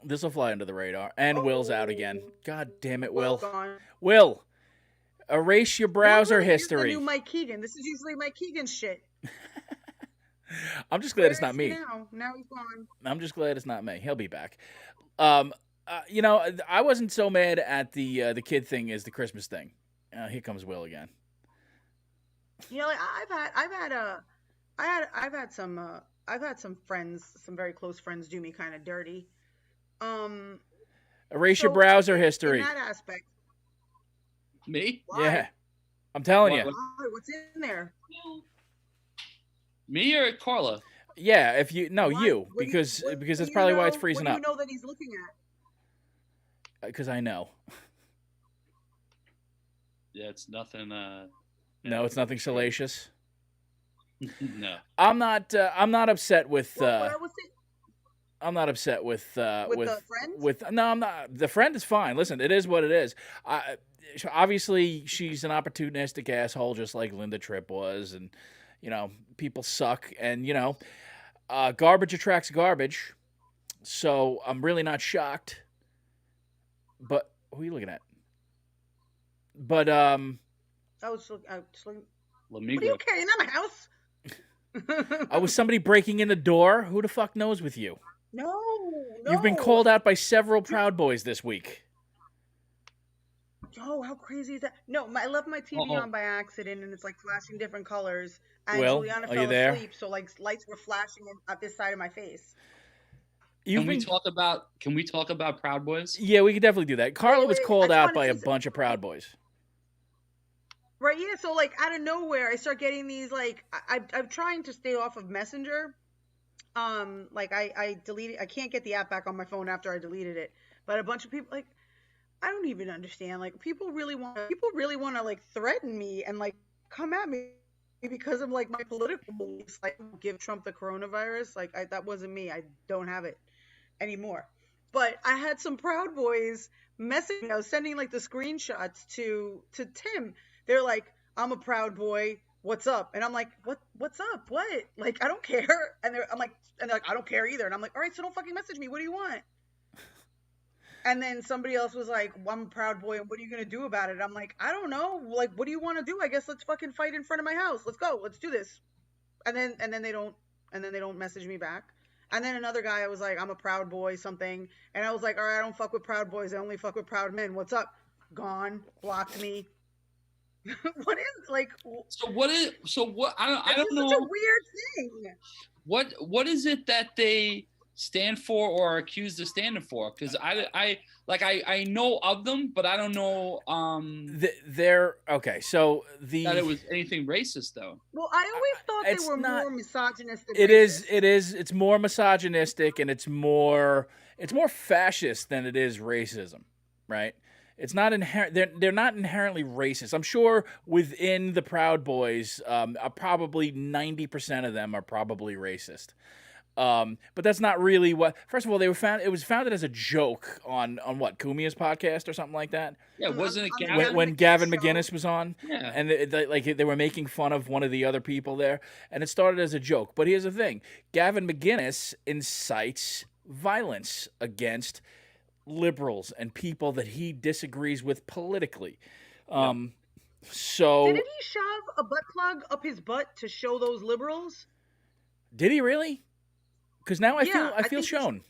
This will fly under the radar. And Will's out again. God damn it, Will. Gone. Will, erase your browser history. This is the new Mike Keegan. This is usually Mike Keegan shit. I'm just glad it's not me. Now he's gone. I'm just glad it's not me. He'll be back. I wasn't so mad at the kid thing as the Christmas thing. Here comes Will again. Like I've had some friends, some very close friends, do me kind of dirty. Erase your browser history. In that aspect. Me? Why? Yeah, I'm telling you. What's in there? Me or Carla? Yeah, you, because that's probably why it's freezing up. What do you know that he's looking at? Because I know. Yeah, it's nothing. No, it's nothing salacious. No, I'm not upset with. I'm not upset with the friend. No, I'm not. The friend is fine. Listen, it is what it is. Obviously, she's an opportunistic asshole, just like Linda Tripp was, and people suck, and garbage attracts garbage. So I'm really not shocked. But who are you looking at? But I was looking. What are you carrying in my house? Was somebody breaking in the door? Who the fuck knows with you? No. You've been called out by several Proud Boys this week. Oh, how crazy is that? No, I left my TV on by accident, and it's like flashing different colors. And Will, Juliana are fell you there? asleep, so like lights were flashing at this side of my face. Can we talk about Proud Boys? Yeah, we could definitely do that. Carla was called out by a bunch of Proud Boys. Right, yeah. So like out of nowhere, I start getting these like I'm trying to stay off of Messenger. Like I deleted. I can't get the app back on my phone after I deleted it. But a bunch of people like I don't even understand. Like people really want to like threaten me and like come at me because of like my political beliefs. Like give Trump the coronavirus. Like that wasn't me. I don't have it anymore. But I had some Proud Boys messaging me. I was sending like the screenshots to Tim. They're like, I'm a Proud Boy. What's up? And I'm like, what's up? What? Like, I don't care. And they're like, I don't care either. And I'm like, all right, so don't fucking message me. What do you want? And then somebody else was like, well, I'm a Proud Boy, and what are you going to do about it? I'm like, I don't know. Like, what do you want to do? I guess let's fucking fight in front of my house. Let's go. Let's do this. And then they don't message me back. And then another guy, I was like, I'm a Proud Boy, something. And I was like, all right, I don't fuck with Proud Boys. I only fuck with Proud Men. What's up? Gone. Blocked me. What is like? So what? I don't know. It's such a weird thing. What is it that they stand for or are accused of standing for? Because I know of them, but I don't know. They're okay. So that it was anything racist though. Well, I always thought they were more misogynistic. It is. It's more misogynistic and it's more fascist than it is racism, right? It's not inherent. They're not inherently racist. I'm sure within the Proud Boys, probably 90% of them are probably racist. But that's not really what. First of all, it was founded as a joke on what, Kumia's podcast or something like that. Yeah, wasn't it Gavin? When Gavin McGinnis was on? Yeah, and they were making fun of one of the other people there, and it started as a joke. But here's the thing: Gavin McGinnis incites violence against liberals and people that he disagrees with politically. So didn't he shove a butt plug up his butt to show those liberals? Did he really? Because now I feel shown.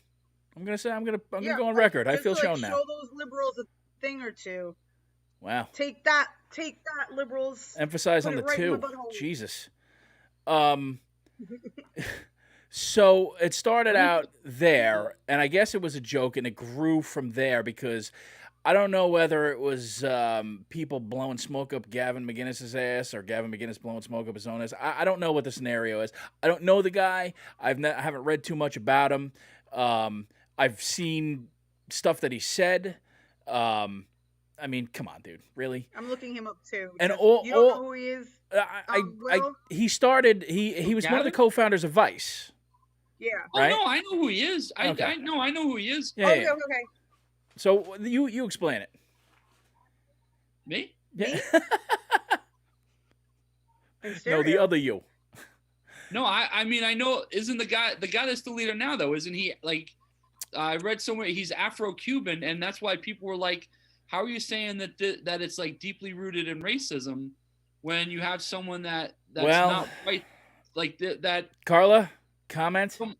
I'm gonna go on record. I feel shown now. Show those liberals a thing or two. Wow. Take that, liberals. Emphasize on the two. Jesus. So it started out there, and I guess it was a joke, and it grew from there because I don't know whether it was people blowing smoke up Gavin McGinnis' ass or Gavin McGinnis blowing smoke up his own ass. I don't know what the scenario is. I don't know the guy. I haven't read too much about him. I've seen stuff that he said. I mean, come on, dude. Really? I'm looking him up too. And you don't know who he is? He started. He was one of the co-founders of Vice. Yeah. Right? Oh no, I know who he is. I know who he is. Yeah, okay. So you explain it. Me? Yeah. No, the other you. No, I mean I know. Isn't the guy that's the leader now though? Isn't he like? I read somewhere he's Afro-Cuban, and that's why people were like, "How are you saying that it's like deeply rooted in racism when you have someone that's not white like that?" Carla, comment. Well,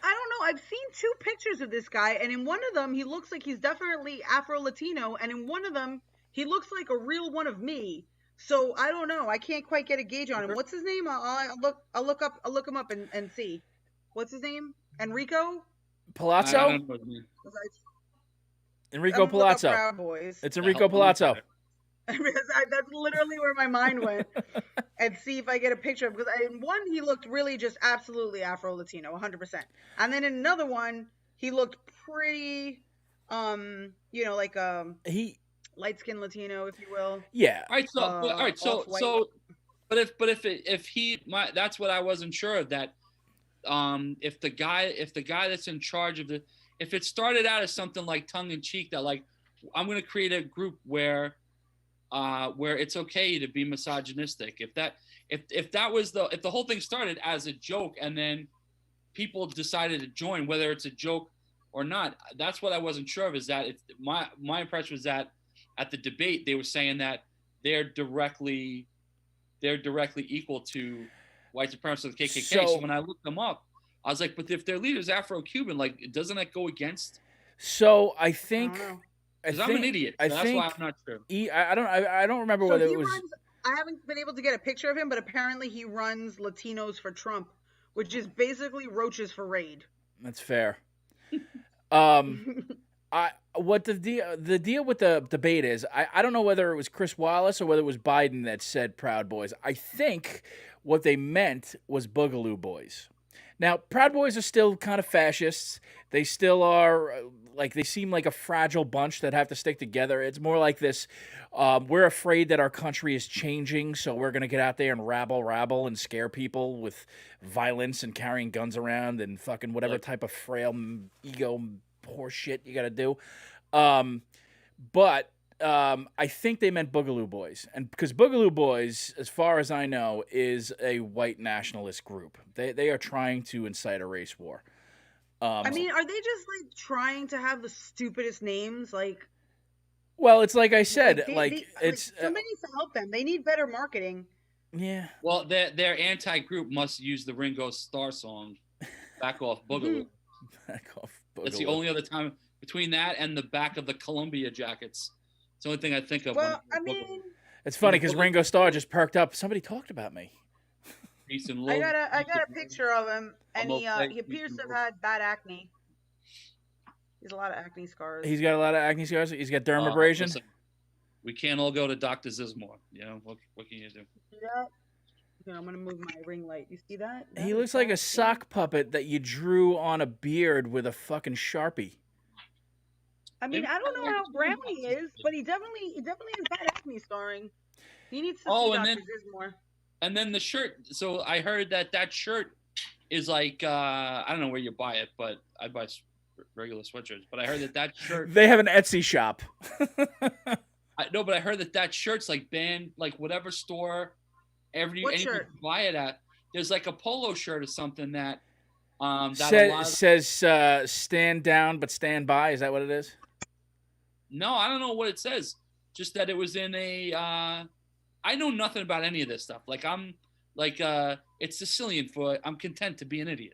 I don't know. I've seen two pictures of this guy, and in one of them, he looks like he's definitely Afro-Latino, and in one of them, he looks like a real one of me. So I don't know. I can't quite get a gauge on him. What's his name? I'll look him up and see. What's his name? Enrico Palazzo. Enrico Palazzo. Proud Boys. It's Enrico Palazzo. That's literally where my mind went. And see if I get a picture of, because in one he looked really just absolutely Afro-Latino, 100%. And then in another one he looked pretty, like he light-skinned Latino, if you will. Yeah. All right. So, but if he, that's what I wasn't sure of, that. If the guy that's in charge of if it started out as something like tongue in cheek, that like, I'm going to create a group where it's okay to be misogynistic. If the whole thing started as a joke and then people decided to join, whether it's a joke or not, that's what I wasn't sure of. Is that my impression was that at the debate they were saying that they're directly equal to white supremacists of the KKK. So when I looked them up, I was like, but if their leader's Afro-Cuban, like, doesn't that go against? So I think Because I'm an idiot. So that's why I'm not sure. I don't remember whether it was. I haven't been able to get a picture of him, but apparently he runs Latinos for Trump, which is basically roaches for Raid. That's fair. What the deal with the debate is, I don't know whether it was Chris Wallace or whether it was Biden that said Proud Boys. I think what they meant was Boogaloo Boys. Now, Proud Boys are still kind of fascists. They still are, they seem like a fragile bunch that have to stick together. It's more like this, we're afraid that our country is changing, so we're going to get out there and rabble and scare people with violence and carrying guns around and fucking whatever type of frail ego horse shit you got to do. But I think they meant Boogaloo Boys. And because Boogaloo Boys, as far as I know, is a white nationalist group. They are trying to incite a race war. I mean, are they just trying to have the stupidest names? Well, it's like I said, somebody needs to help them. They need better marketing. Yeah. Well, their anti-group must use the Ringo Starr song, "Back Off Boogaloo." Back Off Boogaloo. That's the only other time between that and the back of the Columbia jackets. It's the only thing I think of. Well, I mean, it's funny because Ringo Starr just perked up. Somebody talked about me. I got a picture of him, and he appears to have had bad acne. He has a lot of acne scars. He's got a lot of acne scars. He's got dermabrasion. Listen, we can't all go to Dr. Zismore. You know what can you do? Yeah. Okay, I'm gonna move my ring light. You see that? He looks like a sock puppet that you drew on a beard with a fucking Sharpie. I mean, I don't know how brown he is, but he definitely has bad acne scarring. He needs to see Dr. Zismore. And then the shirt. So I heard that shirt is I don't know where you buy it, but I buy regular sweatshirts. But I heard that shirt. They have an Etsy shop. But I heard that shirt's banned, whatever store, anyone can buy it at. There's a polo shirt or something that says stand down but stand by. Is that what it is? No, I don't know what it says. Just that it was in a. I know nothing about any of this stuff. It's Sicilian for I'm content to be an idiot.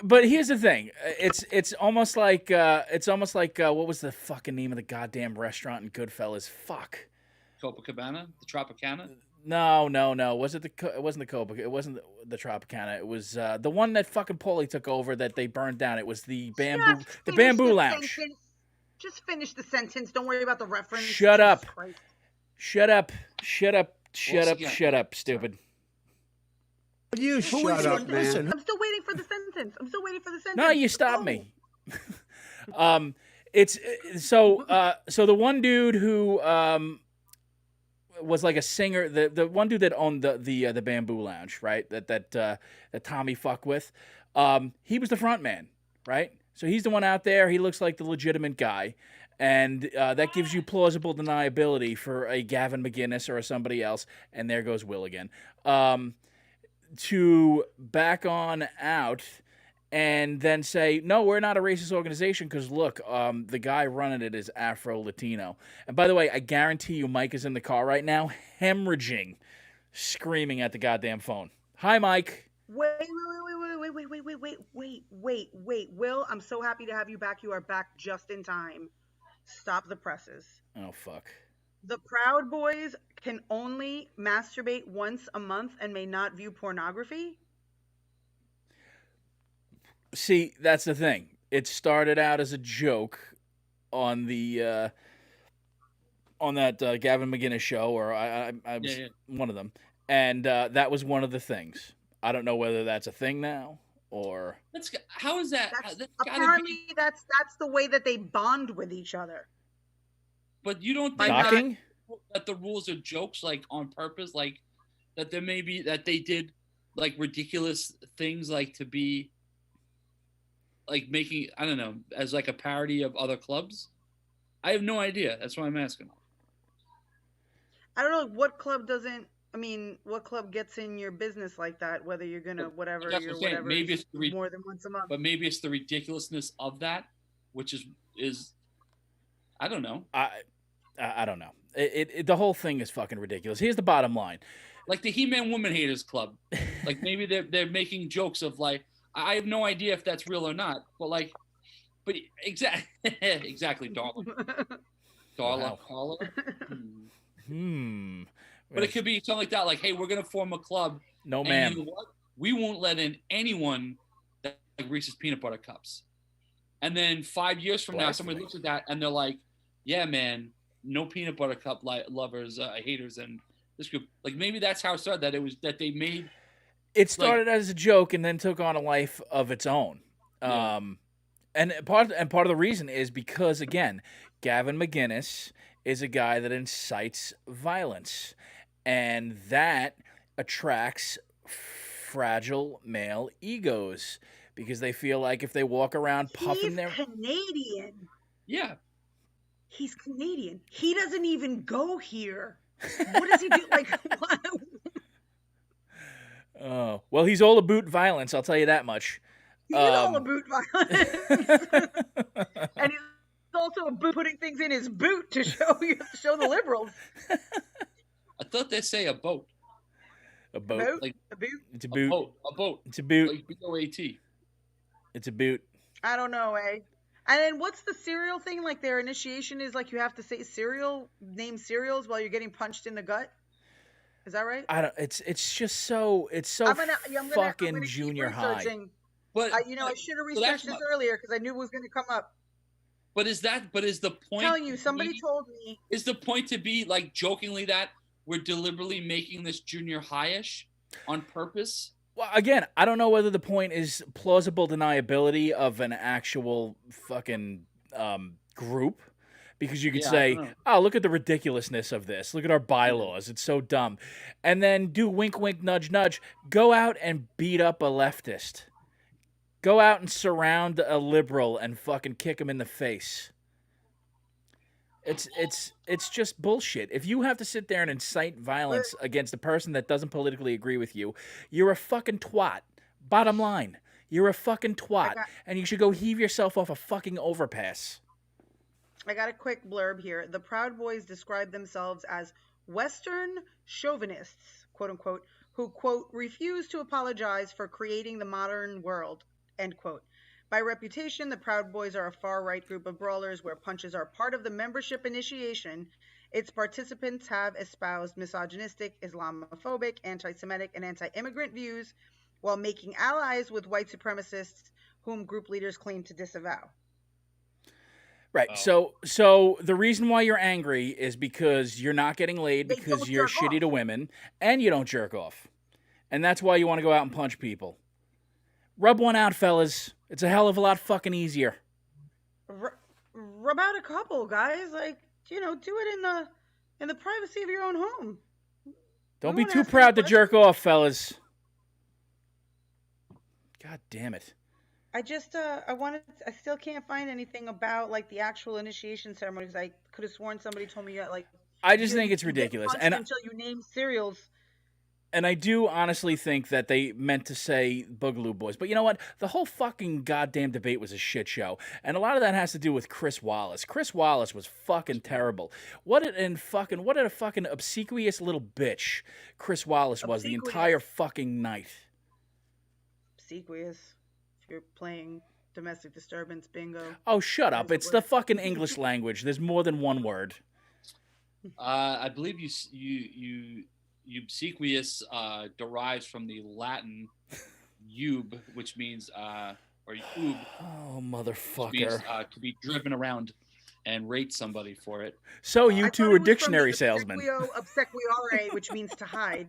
But here's the thing. It's almost like what was the fucking name of the goddamn restaurant in Goodfellas? Fuck. Copacabana, the Tropicana. No. It wasn't the Copa. It wasn't the Tropicana. It was the one that fucking Paulie took over that they burned down. It was the Bamboo Lounge. Just finish the sentence. Don't worry about the reference. Shut up, stupid. You shut up, man. I'm still waiting for the sentence. No, you stopped me. It's so the one dude who was like a singer, the one dude that owned the Bamboo Lounge, right? That Tommy fucked with. He was the front man, right? So he's the one out there. He looks like the legitimate guy. And that gives you plausible deniability for a Gavin McGinnis or somebody else. And there goes Will again. To back on out and then say, no, we're not a racist organization because, look, the guy running it is Afro-Latino. And by the way, I guarantee you Mike is in the car right now, hemorrhaging, screaming at the goddamn phone. Hi, Mike. Wait. Will, I'm so happy to have you back. You are back just in time. Stop the presses. Oh, fuck. The Proud Boys can only masturbate once a month and may not view pornography? See, that's the thing. It started out as a joke on the on that Gavin McGinnis show, or I was one of them, and that was one of the things. I don't know whether that's a thing now or. How is that? Apparently, that's the way that they bond with each other. But you don't think that the rules are jokes, on purpose, that there may be that they did ridiculous things, to be making, I don't know, as a parody of other clubs. I have no idea. That's why I'm asking. I don't know what club doesn't. I mean, what club gets in your business like that? Whether you're gonna whatever maybe it's more than once a month. But maybe it's the ridiculousness of that, which is I don't know. I don't know. The whole thing is fucking ridiculous. Here's the bottom line. The He-Man Woman Haters Club. Maybe they're making jokes of I have no idea if that's real or not. But But exactly, darling. Carla. But it could be something like that, like, hey, we're gonna form a club. No, and ma'am. You know what? We won't let in anyone that like Reese's peanut butter cups. And then 5 years from now, somebody looks at that and they're like, yeah, man, no peanut butter cup lovers, haters, and this group. Like, maybe that's how it started. That it was that they made. It started as a joke and then took on a life of its own. Yeah. And part of the reason is because, again, Gavin McInnes is a guy that incites violence, and that attracts fragile male egos because they feel like if they walk around puffing He's Canadian. Yeah. He's Canadian. He doesn't even go here. What does he do? Like, what? Oh, well, he's all about violence, I'll tell you that much. He's all about violence. And he's also about putting things in his boot to show the liberals. I thought they say a boat. A boat? Like, a boot? It's a boot. A boat. It's a boot. Like B-O-A-T. It's a boot. I don't know, eh? And then what's the cereal thing? Like, their initiation is like you have to say name cereals while you're getting punched in the gut? Is that right? I don't. It's just so. It's so fucking junior high. But I should have researched this earlier because I knew it was going to come up. But is the point? I'm telling you, somebody told me. Is the point to be like jokingly that we're deliberately making this junior high-ish on purpose? Well, again, I don't know whether the point is plausible deniability of an actual fucking group. Because you could say, oh, look at the ridiculousness of this. Look at our bylaws. It's so dumb. And then do wink, wink, nudge, nudge. Go out and beat up a leftist. Go out and surround a liberal and fucking kick him in the face. It's just bullshit. If you have to sit there and incite violence against a person that doesn't politically agree with you, you're a fucking twat. Bottom line. You're a fucking twat. And you should go heave yourself off a fucking overpass. I got a quick blurb here. The Proud Boys describe themselves as Western chauvinists, quote unquote, who, quote, refuse to apologize for creating the modern world, end quote. By reputation, the Proud Boys are a far-right group of brawlers where punches are part of the membership initiation. Its participants have espoused misogynistic, Islamophobic, anti-Semitic, and anti-immigrant views while making allies with white supremacists whom group leaders claim to disavow. Right. Oh. So the reason why you're angry is because you're not getting laid because you're shitty to women and you don't jerk off. And that's why you want to go out and punch people. Rub one out, fellas. It's a hell of a lot fucking easier. Rub out a couple, guys. Like, do it in the privacy of your own home. Don't be too proud to jerk off, fellas. God damn it. I just, I still can't find anything about, like, the actual initiation ceremony, because I could have sworn somebody told me, like... I just think it's ridiculous. And until you name cereals. And I do honestly think that they meant to say Boogaloo Boys. But you know what? The whole fucking goddamn debate was a shit show. And a lot of that has to do with Chris Wallace. Chris Wallace was fucking terrible. What a fucking obsequious little bitch Chris Wallace was the entire fucking night. Obsequious. You're playing domestic disturbance bingo. Oh, shut up. It's the fucking English language. There's more than one word. I believe you obsequious derives from the Latin ub, which means or ub. Oh, motherfucker. Means, to be driven around and rate somebody for it. So you two are dictionary salesmen. Obsequiare, which means to hide.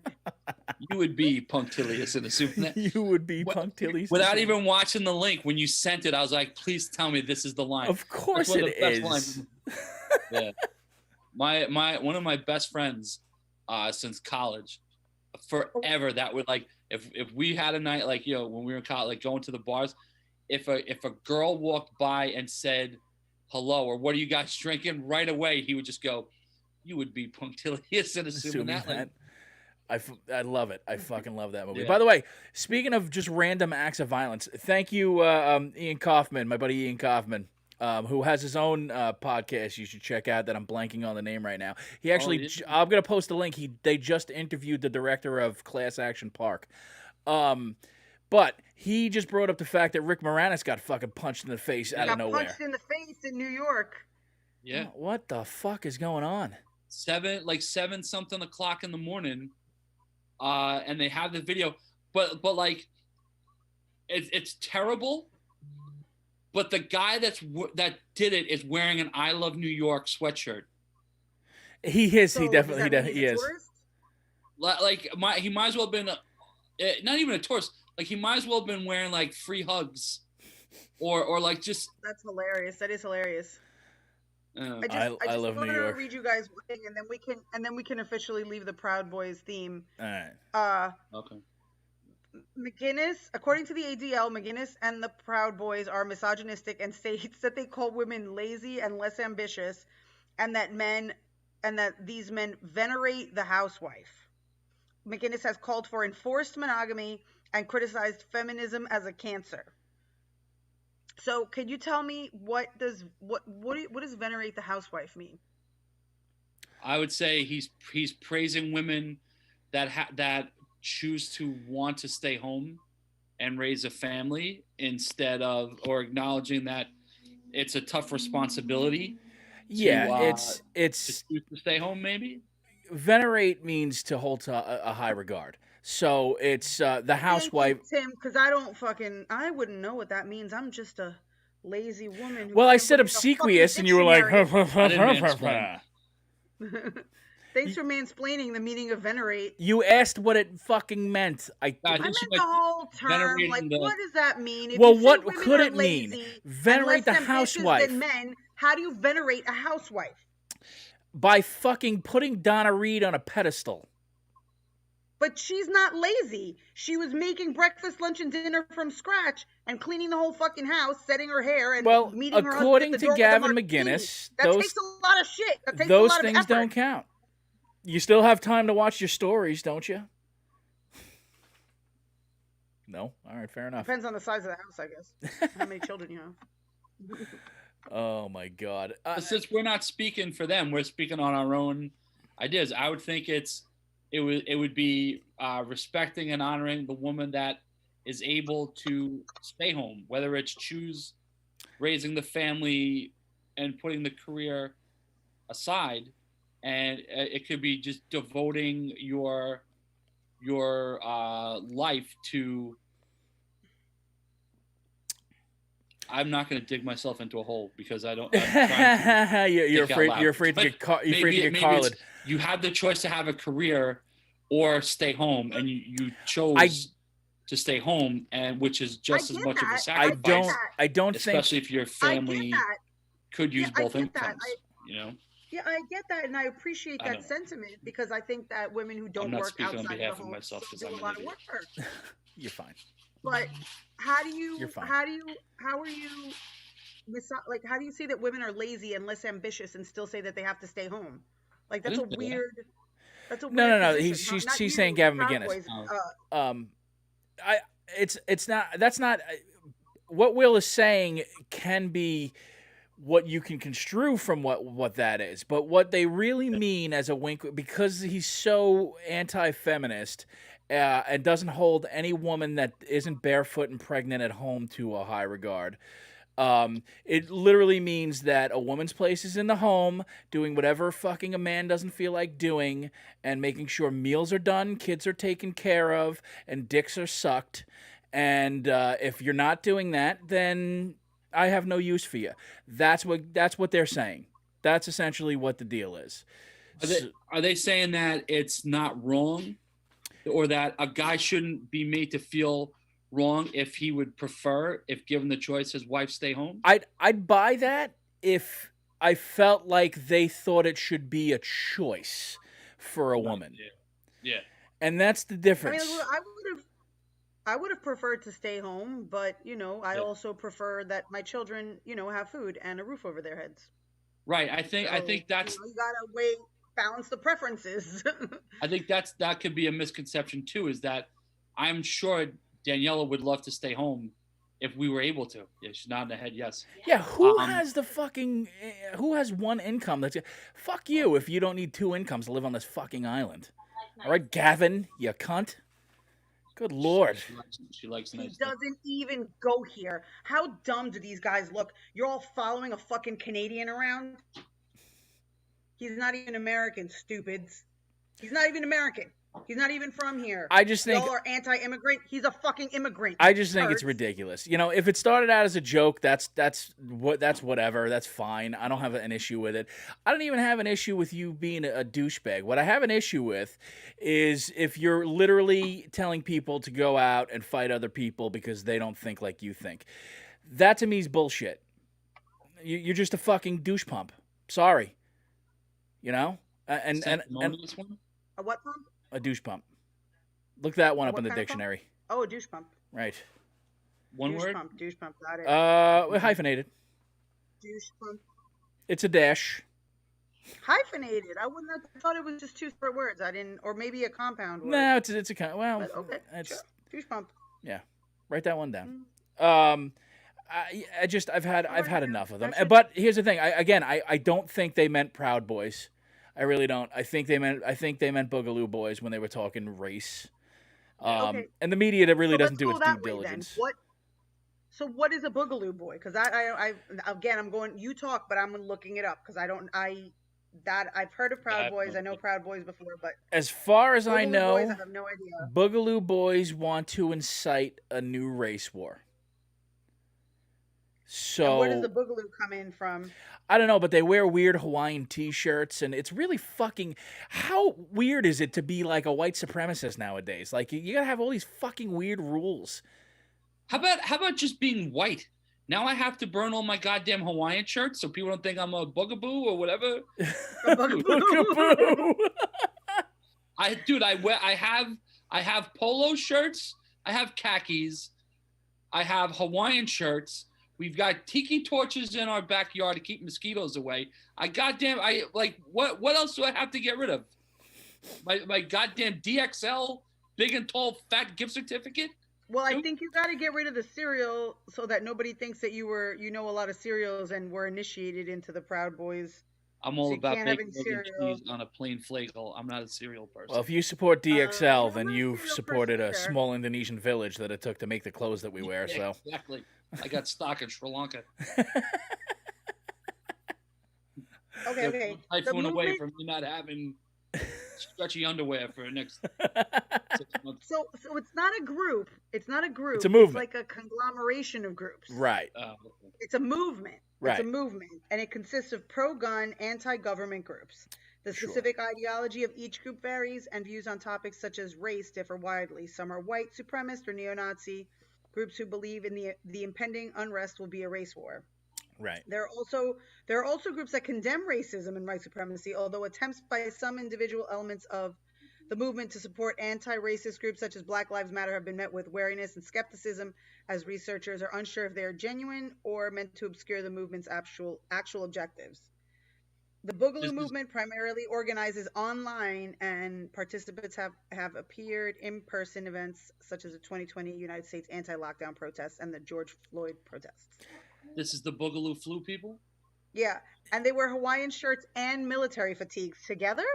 You would be punctilious in assuming that. You would be punctilious. Without even watching the link, when you sent it, I was like, please tell me this is the line. Of course it is. Yeah. One of my best friends since college, forever, that would, like, if we had a night, like, when we were in college, like going to the bars, if a girl walked by and said hello or what are you guys drinking, right away he would just go, you would be punctilious in assuming that. Like, I love it. I fucking love that movie. Yeah. By the way, speaking of just random acts of violence, thank you, Ian Kaufman, my buddy Ian Kaufman, who has his own podcast you should check out that I'm blanking on the name right now. He actually, I'm going to post a link. They just interviewed the director of Class Action Park. But he just brought up the fact that Rick Moranis got fucking punched in the face out of nowhere. Punched in the face in New York. Yeah. What the fuck is going on? 7 something o'clock in the morning, and they have the video, but like, it's terrible. But the guy that did it is wearing an "I Love New York" sweatshirt. He is. So he definitely he is. Like he might as well have been not even a tourist. Like he might as well have been wearing like free hugs, or like just. That's hilarious. That is hilarious. I love New York. To read you guys one thing, and then we can officially leave the Proud Boys theme. All right. Okay. McGinnis, according to the ADL, McGinnis and the Proud Boys are misogynistic and states that they call women lazy and less ambitious, and that these men venerate the housewife. McGinnis has called for enforced monogamy and criticized feminism as a cancer. So, could you tell me what does venerate the housewife mean? I would say he's praising women that choose to want to stay home and raise a family instead of, or acknowledging that it's a tough responsibility. Yeah, it's to stay home. Maybe venerate means to hold to a high regard. So it's the housewife. Tim, because I wouldn't know what that means. I'm just a lazy woman. Well, I said obsequious, and you were like, Thanks for mansplaining the meaning of venerate. You asked what it fucking meant. I meant the whole term. Like, what does that mean? If what could it mean? Venerate the housewife. Than men, how do you venerate a housewife? By fucking putting Donna Reed on a pedestal. But she's not lazy. She was making breakfast, lunch, and dinner from scratch and cleaning the whole fucking house, setting her hair, and meeting her husband according at the to door Gavin with a McGinnis, that takes a lot of shit. That takes those a lot things of effort. don't count. You still have time to watch your stories, don't you? No? All right, fair enough. Depends on the size of the house, I guess. How many children you have. Oh, my God. Since we're not speaking for them, we're speaking on our own ideas. I would think it would be respecting and honoring the woman that is able to stay home, whether it's choose raising the family and putting the career aside, and it could be just devoting your life to. I'm not going to dig myself into a hole because I don't. You're afraid to get Carla. You had the choice to have a career or stay home, and you chose to stay home, and which is just as much of a sacrifice. I don't think, especially if your family could use both incomes. Yeah, I get that, and I appreciate that sentiment because I think that women who don't work outside on behalf the home of myself do a lot of work. You're fine. But how do you You're fine. how do you say that women are lazy and less ambitious and still say that they have to stay home? Like that's a weird. That's a weird No. Position. She's saying Gavin McGinnis. Boys, it's not. That's not. What Will is saying can be what you can construe from what that is, but what they really mean as a wink, because he's so anti-feminist and doesn't hold any woman that isn't barefoot and pregnant at home to a high regard. It literally means that a woman's place is in the home, doing whatever fucking a man doesn't feel like doing, and making sure meals are done, kids are taken care of, and dicks are sucked. And if you're not doing that, then I have no use for you. That's what they're saying. That's essentially what the deal is. Are they saying that it's not wrong, or that a guy shouldn't be made to feel wrong if he would prefer, if given the choice, his wife stay home? I'd buy that if I felt like they thought it should be a choice for a woman. Yeah. And that's the difference. I mean, I would have preferred to stay home, but I also prefer that my children, have food and a roof over their heads. Right. I think that's you gotta balance the preferences. I think that could be a misconception too. Is that I'm sure Daniela would love to stay home if we were able to. Yeah, she's nodding her head. Yes. Yeah. Who has one income? Fuck you if you don't need two incomes to live on this fucking island. All right, Gavin, you cunt. Good Lord. She likes He nice doesn't even go here. How dumb do these guys look? You're all following a fucking Canadian around? He's not even American, stupids. He's not even American. He's not even from here. I just think y'all are anti-immigrant. He's a fucking immigrant. I just think it's ridiculous. You know, if it started out as a joke, that's whatever. That's fine. I don't have an issue with it. I don't even have an issue with you being a douchebag. What I have an issue with is if you're literally telling people to go out and fight other people because they don't think like you think. That to me is bullshit. You're just a fucking douche pump. Sorry. You know? And a what pump? A douche pump. Look that one up in the dictionary. Oh, a douche pump. Right. One douche word? Pump, douche pump, got it. Hyphenated. Douche pump. It's a dash. Hyphenated. I wouldn't have thought it was just two separate words. I didn't, or maybe a compound word. No, it's a well. But okay, it's sure. Douche pump. Yeah, write that one down. Mm. I've had enough of them. But here's the thing. I don't think they meant Proud Boys. I really don't. I think they meant Boogaloo Boys when they were talking race. Okay. And the media that really doesn't do its due diligence. So what is a Boogaloo Boy? Because I'm going. You talk, but I'm looking it up because I've heard of Proud Boys. I know Proud Boys before, but as far as I know, Boys, I have no idea. Boogaloo Boys want to incite a new race war. So and where does the Boogaloo come in from? I don't know, but they wear weird Hawaiian T-shirts, and it's really fucking. How weird is it to be like a white supremacist nowadays? Like you gotta have all these fucking weird rules. How about just being white? Now I have to burn all my goddamn Hawaiian shirts so people don't think I'm a bugaboo or whatever. A bugaboo. I have polo shirts. I have khakis. I have Hawaiian shirts. We've got tiki torches in our backyard to keep mosquitoes away. What else do I have to get rid of? My goddamn DXL big and tall fat gift certificate? Well, I think you got to get rid of the cereal so that nobody thinks that you know a lot of cereals and were initiated into the Proud Boys. I'm all about bacon cheese on a plain flagel. I'm not a cereal person. Well, if you support DXL, then you've supported a small Indonesian village that it took to make the clothes that we wear. Yeah, so exactly. I got stock in Sri Lanka. Okay. Typhoon away from me not having stretchy underwear for the next 6 months. So it's not a group. It's not a group. It's a movement. It's like a conglomeration of groups. Right. It's a movement. Right. It's a movement, and it consists of pro-gun, anti-government groups. The specific ideology of each group varies, and views on topics such as race differ widely. Some are white supremacist or neo-Nazi groups who believe in the impending unrest will be a race war. Right. There are also groups that condemn racism and white supremacy, although attempts by some individual elements of the movement to support anti-racist groups such as Black Lives Matter have been met with wariness and skepticism, as researchers are unsure if they are genuine or meant to obscure the movement's actual objectives. The Boogaloo movement primarily organizes online, and participants have appeared in-person events such as the 2020 United States anti-lockdown protests and the George Floyd protests. This is the Boogaloo flu people? Yeah, and they wear Hawaiian shirts and military fatigues together?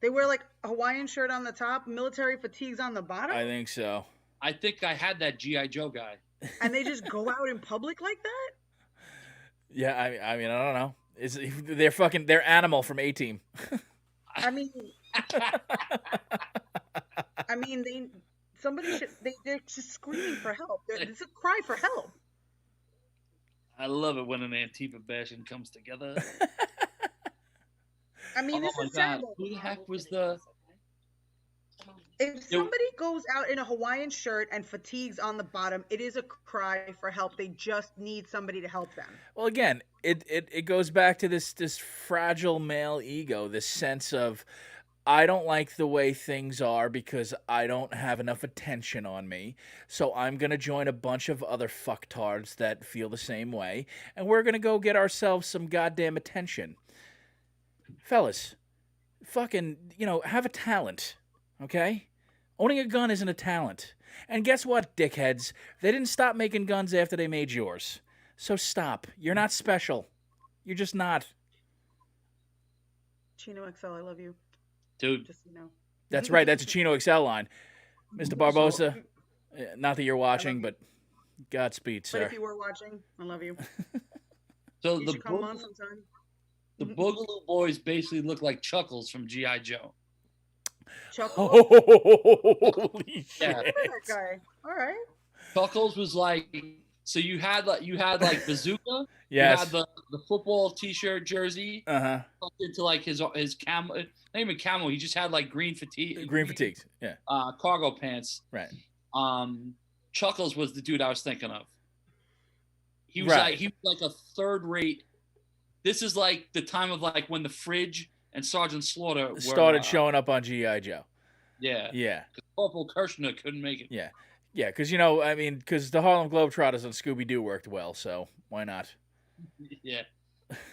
They wear like a Hawaiian shirt on the top, military fatigues on the bottom? I think so. I think I had that G.I. Joe guy. And they just go out in public like that? Yeah, I mean, I don't know. They're Animal from A-Team. I mean, they're just screaming for help. It's a cry for help. I love it when an Antifa bashing comes together. I mean, this is terrible. Who the heck was the... If somebody goes out in a Hawaiian shirt and fatigues on the bottom, it is a cry for help. They just need somebody to help them. Well, again, it goes back to this fragile male ego, this sense of, I don't like the way things are because I don't have enough attention on me, so I'm going to join a bunch of other fucktards that feel the same way, and we're going to go get ourselves some goddamn attention. Fellas, fucking, have a talent, okay? Owning a gun isn't a talent. And guess what, dickheads? They didn't stop making guns after they made yours. So stop. You're not special. You're just not. Chino XL, I love you. Dude. Just, That's right. That's a Chino XL line. Mr. Barbosa. Not that you're watching, but Godspeed, sir. But if you were watching, I love you. So you should come on sometime. The Boogaloo Boys basically look like Chuckles from G.I. Joe. Chuckles? Holy shit. I remember that guy. All right. Chuckles was like, so you had like Bazooka. Yes. You had the football T-shirt jersey. Tucked into like his camo, not even camo. He just had like green fatigue. Green fatigues. Yeah. Cargo pants. Right. Chuckles was the dude I was thinking of. He was like a third rate. This is like the time of like when the Fridge and Sergeant Slaughter started showing up on G.I. Joe. Yeah. Yeah. Because Corporal Kirshner couldn't make it. Yeah. Yeah, because, because the Harlem Globetrotters on Scooby-Doo worked well, so why not? Yeah.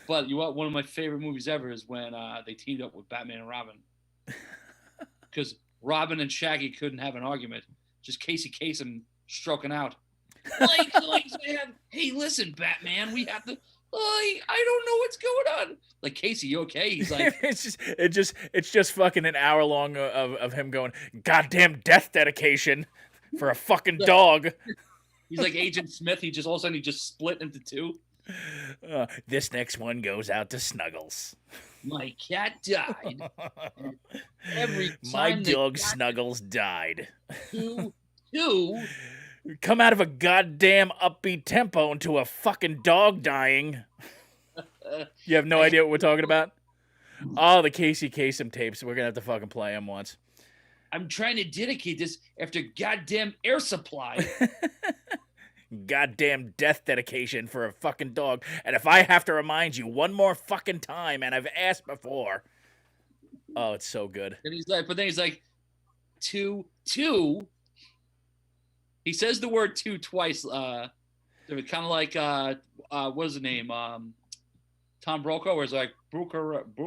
But one of my favorite movies ever is when they teamed up with Batman and Robin. Because Robin and Shaggy couldn't have an argument. Just Casey Kasem stroking out. Hey, listen, Batman, we have to... I don't know what's going on. Like, Casey, you okay? He's like, it's just fucking an hour long of him going, goddamn death dedication for a fucking dog. He's like Agent Smith. All of a sudden he just split into two. This next one goes out to Snuggles. My cat died. Every time my dog Snuggles died. Two. Come out of a goddamn upbeat tempo into a fucking dog dying. You have no idea what we're talking about? Oh, the Casey Kasem tapes. We're going to have to fucking play them once. I'm trying to dedicate this after goddamn Air Supply. Goddamn death dedication for a fucking dog. And if I have to remind you one more fucking time, and I've asked before. Oh, it's so good. And but then he's like, two. He says the word two twice. Kind of like, what is the name? Tom Brokaw, where it's like, Brooker, the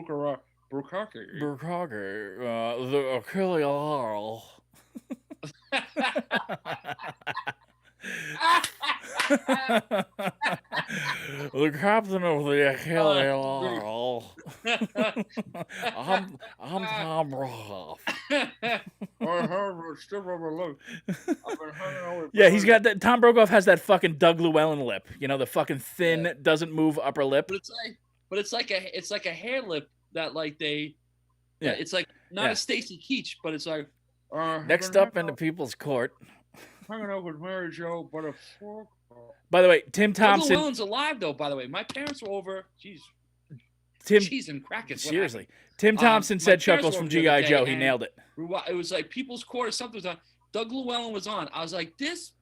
Achille. The captain of the Achille. I'm Tom Brokaw. Yeah, he's got that. Tom Brokaw has that fucking Doug Llewellyn lip. The fucking thin, doesn't move upper lip. But it's like a hair lip that like they. Yeah, it's like not a Stacy Keach, but it's like. Next up in the People's Court. Hanging out with Mary Jo, but a fork. By the way, Tim Thompson. Doug Llewellyn's alive, though. By the way, my parents were over. Jeez. Cheese and crackers. Seriously, Tim Thompson said Chuckles from G.I. Joe. He nailed it. It was like People's Court or something was on. Doug Llewellyn was on. I was like, this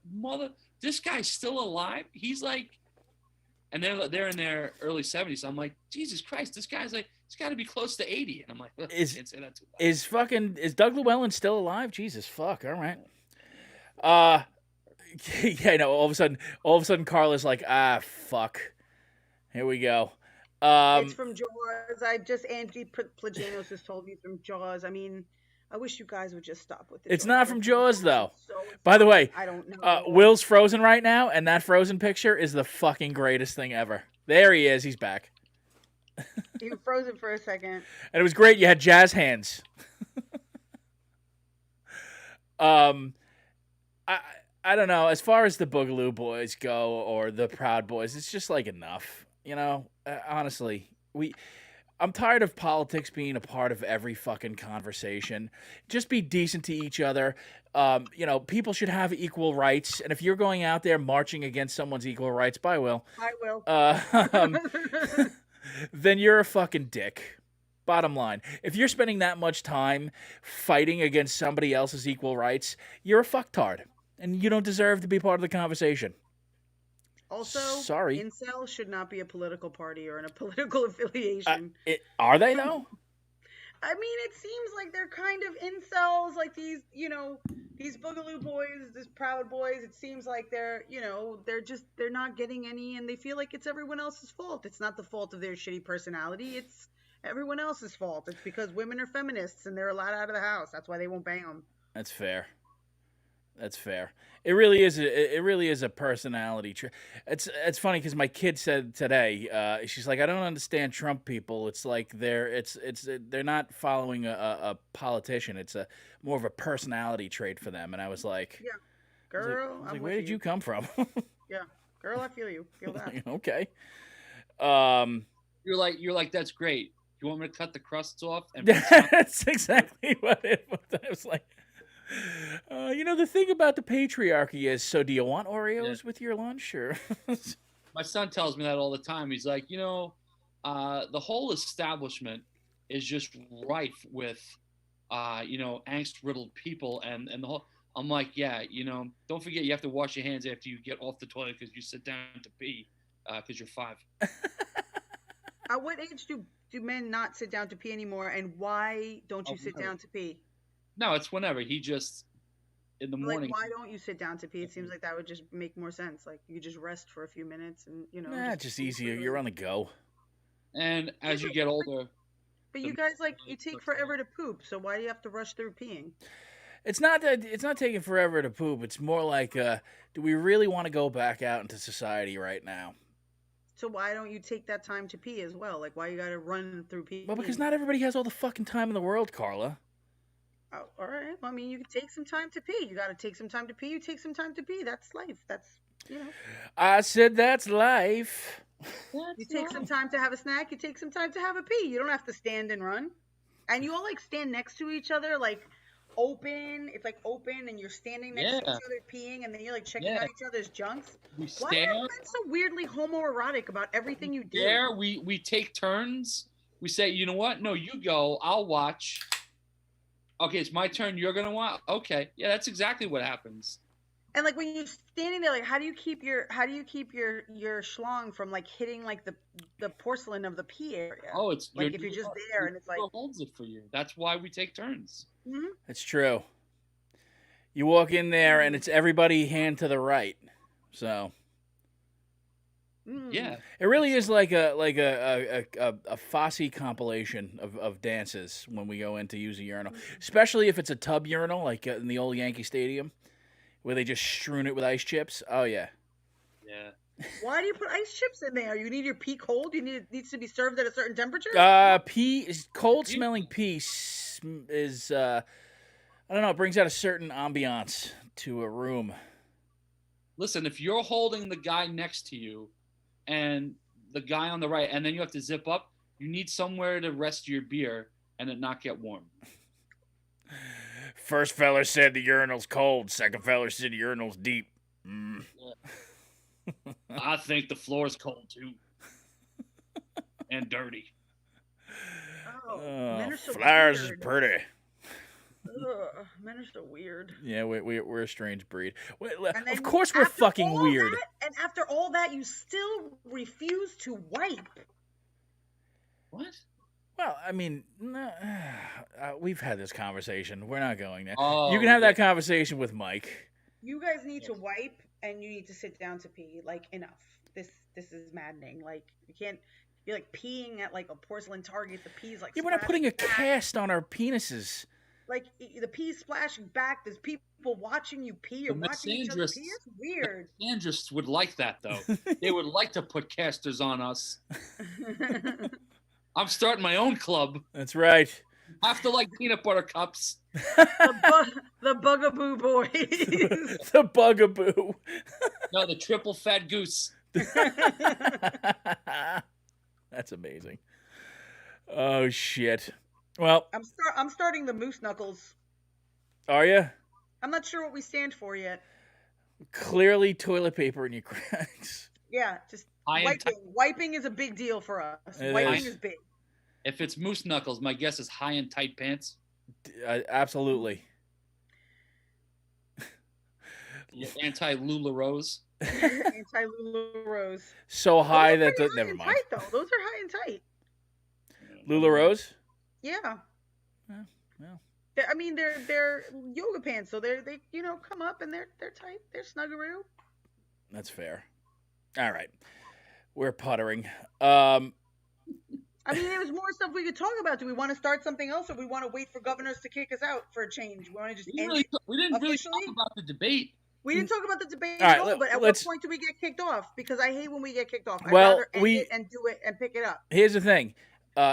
guy's still alive. He's like, and they're in their early 70s. So I'm like, Jesus Christ, this guy's like, it's got to be close to 80. And I'm like, is Doug Llewellyn still alive? Jesus fuck. All right. All of a sudden Carla's like, fuck. Here we go. It's from Jaws. Angie Plagianos just told me from Jaws. I mean, I wish you guys would just stop with it. It's not from Jaws, though. By the way, I don't know. Will's frozen right now, and that frozen picture is the fucking greatest thing ever. There he is. He's back. He was frozen for a second. And it was great. You had jazz hands. I don't know. As far as the Boogaloo Boys go, or the Proud Boys, it's just like enough. Honestly, I'm tired of politics being a part of every fucking conversation. Just be decent to each other. People should have equal rights. And if you're going out there marching against someone's equal rights, I will. Then you're a fucking dick. Bottom line. If you're spending that much time fighting against somebody else's equal rights, you're a fucktard. And you don't deserve to be part of the conversation. Also, sorry. Incel should not be a political party or in a political affiliation. Are they, though? I mean, it seems like they're kind of incels, like these Boogaloo Boys, these Proud Boys. It seems like they're not getting any, and they feel like it's everyone else's fault. It's not the fault of their shitty personality. It's everyone else's fault. It's because women are feminists and they're allowed out of the house. That's why they won't bang them. That's fair. That's fair. It really is. It really is a personality trait. It's funny because my kid said today. She's like, I don't understand Trump people. It's like they're not following a politician. It's a more of a personality trait for them. And I was like, Yeah, girl, I was I'm like, with where did you come from? Yeah, girl, I feel you. Feel that. Okay. You're like, that's great. You want me to cut the crusts off? And That's exactly what it was. I was like, the thing about the patriarchy is, so do you want Oreos with your lunch? Or my son tells me that all the time. He's like, the whole establishment is just rife with, angst-riddled people, and the whole. I'm like, yeah, don't forget you have to wash your hands after you get off the toilet because you sit down to pee because you're 5. At what age do men not sit down to pee anymore, and why don't you sit down to pee? No, it's whenever. He just in the morning. Like, why don't you sit down to pee? It seems like that would just make more sense. Like, you just rest for a few minutes, and just easier. You're on the go. And as you get older. But you guys, like, you take forever to poop, so why do you have to rush through peeing? It's not taking forever to poop. It's more like, do we really want to go back out into society right now? So why don't you take that time to pee as well? Like, why you gotta run through pee? Well, because not everybody has all the fucking time in the world, Carla. Oh, all right. Well, I mean, you can take some time to pee. You gotta take some time to pee. You take some time to pee. That's life. That's, I said that's life. You take some time to have a snack. You take some time to have a pee. You don't have to stand and run. And you all, like, stand next to each other, like, open. It's like open, and you're standing next to each other peeing, and then you're like checking out each other's junks. Why are men so weirdly homoerotic about everything you do? There, we take turns. We say, you know what? No, you go. I'll watch. Okay, it's my turn. You're gonna watch. Okay, yeah, that's exactly what happens. And like when you're standing there, like how do you keep your schlong from like hitting like the porcelain of the pee area? Oh, it's like if you're just there and it's like holds it for you. That's why we take turns. Mm-hmm. It's true. You walk in there and it's everybody hand to the right. So yeah, it really is like a Fosse compilation of dances when we go in to use a urinal, especially if it's a tub urinal like in the old Yankee Stadium, where they just strewn it with ice chips. Oh yeah. Yeah. Why do you put ice chips in there? You need your pee cold. It needs to be served at a certain temperature. Pee is cold smelling pee is I don't know. It brings out a certain ambiance to a room. Listen, if you're holding the guy next to you and the guy on the right, and then you have to zip up, you need somewhere to rest your beer and it not get warm. First feller said the urinal's cold. Second feller said the urinal's deep. Mm. Yeah. I think the floor's cold too. And dirty. Men are so flowers weird. is pretty. Ugh, men are so weird. Yeah, we're a strange breed. Of And course we're fucking weird. And after all that, you still refuse to wipe. What? Well, I mean, we've had this conversation. We're not going there. Oh, you can have that conversation with Mike. You guys need to wipe, and you need to sit down to pee. Like, enough. This is maddening. Like, you can't. You're like peeing at like a porcelain target. The pee's like. Yeah, we're not putting a cast on our penises. Like the pee's splashing back. There's people watching you pee. You're watching each other pee. It's weird. Misandrists would like that though. They would like to put casters on us. I'm starting my own club. That's right. After like peanut butter cups. The Bugaboo Boys. The Bugaboo. No, the triple fat goose. That's amazing. Oh shit. Well, I'm starting the Moose Knuckles. Are you? I'm not sure what we stand for yet. Clearly, toilet paper in your cracks. Yeah, just wiping. Wiping is a big deal for us. Wiping is big. If it's Moose Knuckles, my guess is high and tight pants. Absolutely. Anti-LuLaRoe. Anti-LuLaRoe. So high that never mind. Tight, though. Those are high and tight. LuLaRoe? Yeah. Well. I mean, they're yoga pants, so they come up and they're tight. They're snuggaroo. That's fair. All right, we're puttering. I mean, there was more stuff we could talk about. Do we want to start something else, or we want to wait for governors to kick us out for a change? We want to just We end it didn't really officially? talk about the debate. We didn't talk about the debate All right, at all, but at what let's- point do we get kicked off? Because I hate when we get kicked off. I'd Well, rather end it and do it and pick it up. Here's the thing.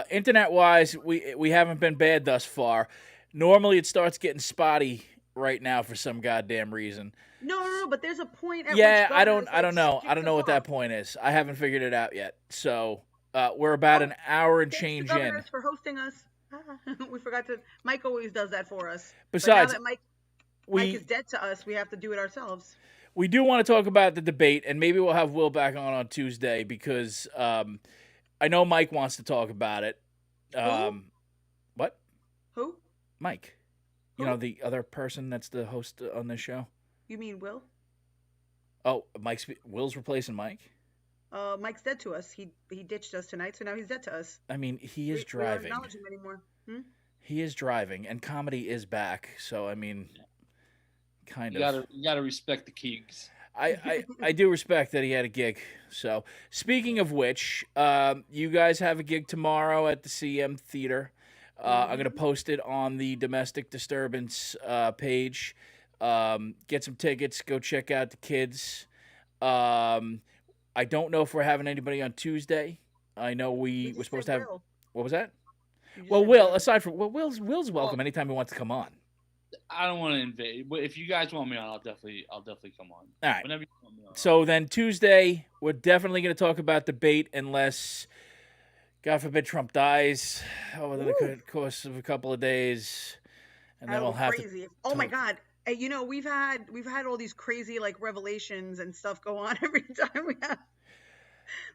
Internet-wise, we haven't been bad thus far. Normally, it starts getting spotty right now for some goddamn reason. No, but there's a point at Yeah, which I don't governors, know. kick I don't know us what that off. point is. I haven't figured it out yet. So we're about an hour and Thanks to change in. governors for hosting us. We forgot to. Mike always does that for us. Besides, but now that Mike we is dead to us, we have to do it ourselves. we do want to talk about the debate, and maybe we'll have Will back on Tuesday because I know Mike wants to talk about it. Who? What? Who? Mike. You Who? know, the other person that's the host on this show? You mean Will? Oh, Will's replacing Mike? Mike's dead to us. He ditched us tonight, so now he's dead to us. I mean, he is We don't driving. acknowledge him anymore. He is driving, and comedy is back. So, I mean, kind You of. gotta respect the Keegs. I do respect that he had a gig. So, speaking of which, you guys have a gig tomorrow at the CM Theater. I'm going to post it on the Domestic Disturbance page. Get some tickets. Go check out the kids. I don't know if we're having anybody on Tuesday. I know we were supposed to have. Will. What was that? You just Well, said Will, aside from Will's welcome anytime he wants to come on. I don't want to invade, but if you guys want me on, I'll definitely come on. All right. Whenever you want me on. So then Tuesday, we're definitely going to talk about debate unless, God forbid, Trump dies over the course of a couple of days, and then That'll we'll have crazy. to. Oh my God! You know, we've had all these crazy like revelations and stuff go on every time we have.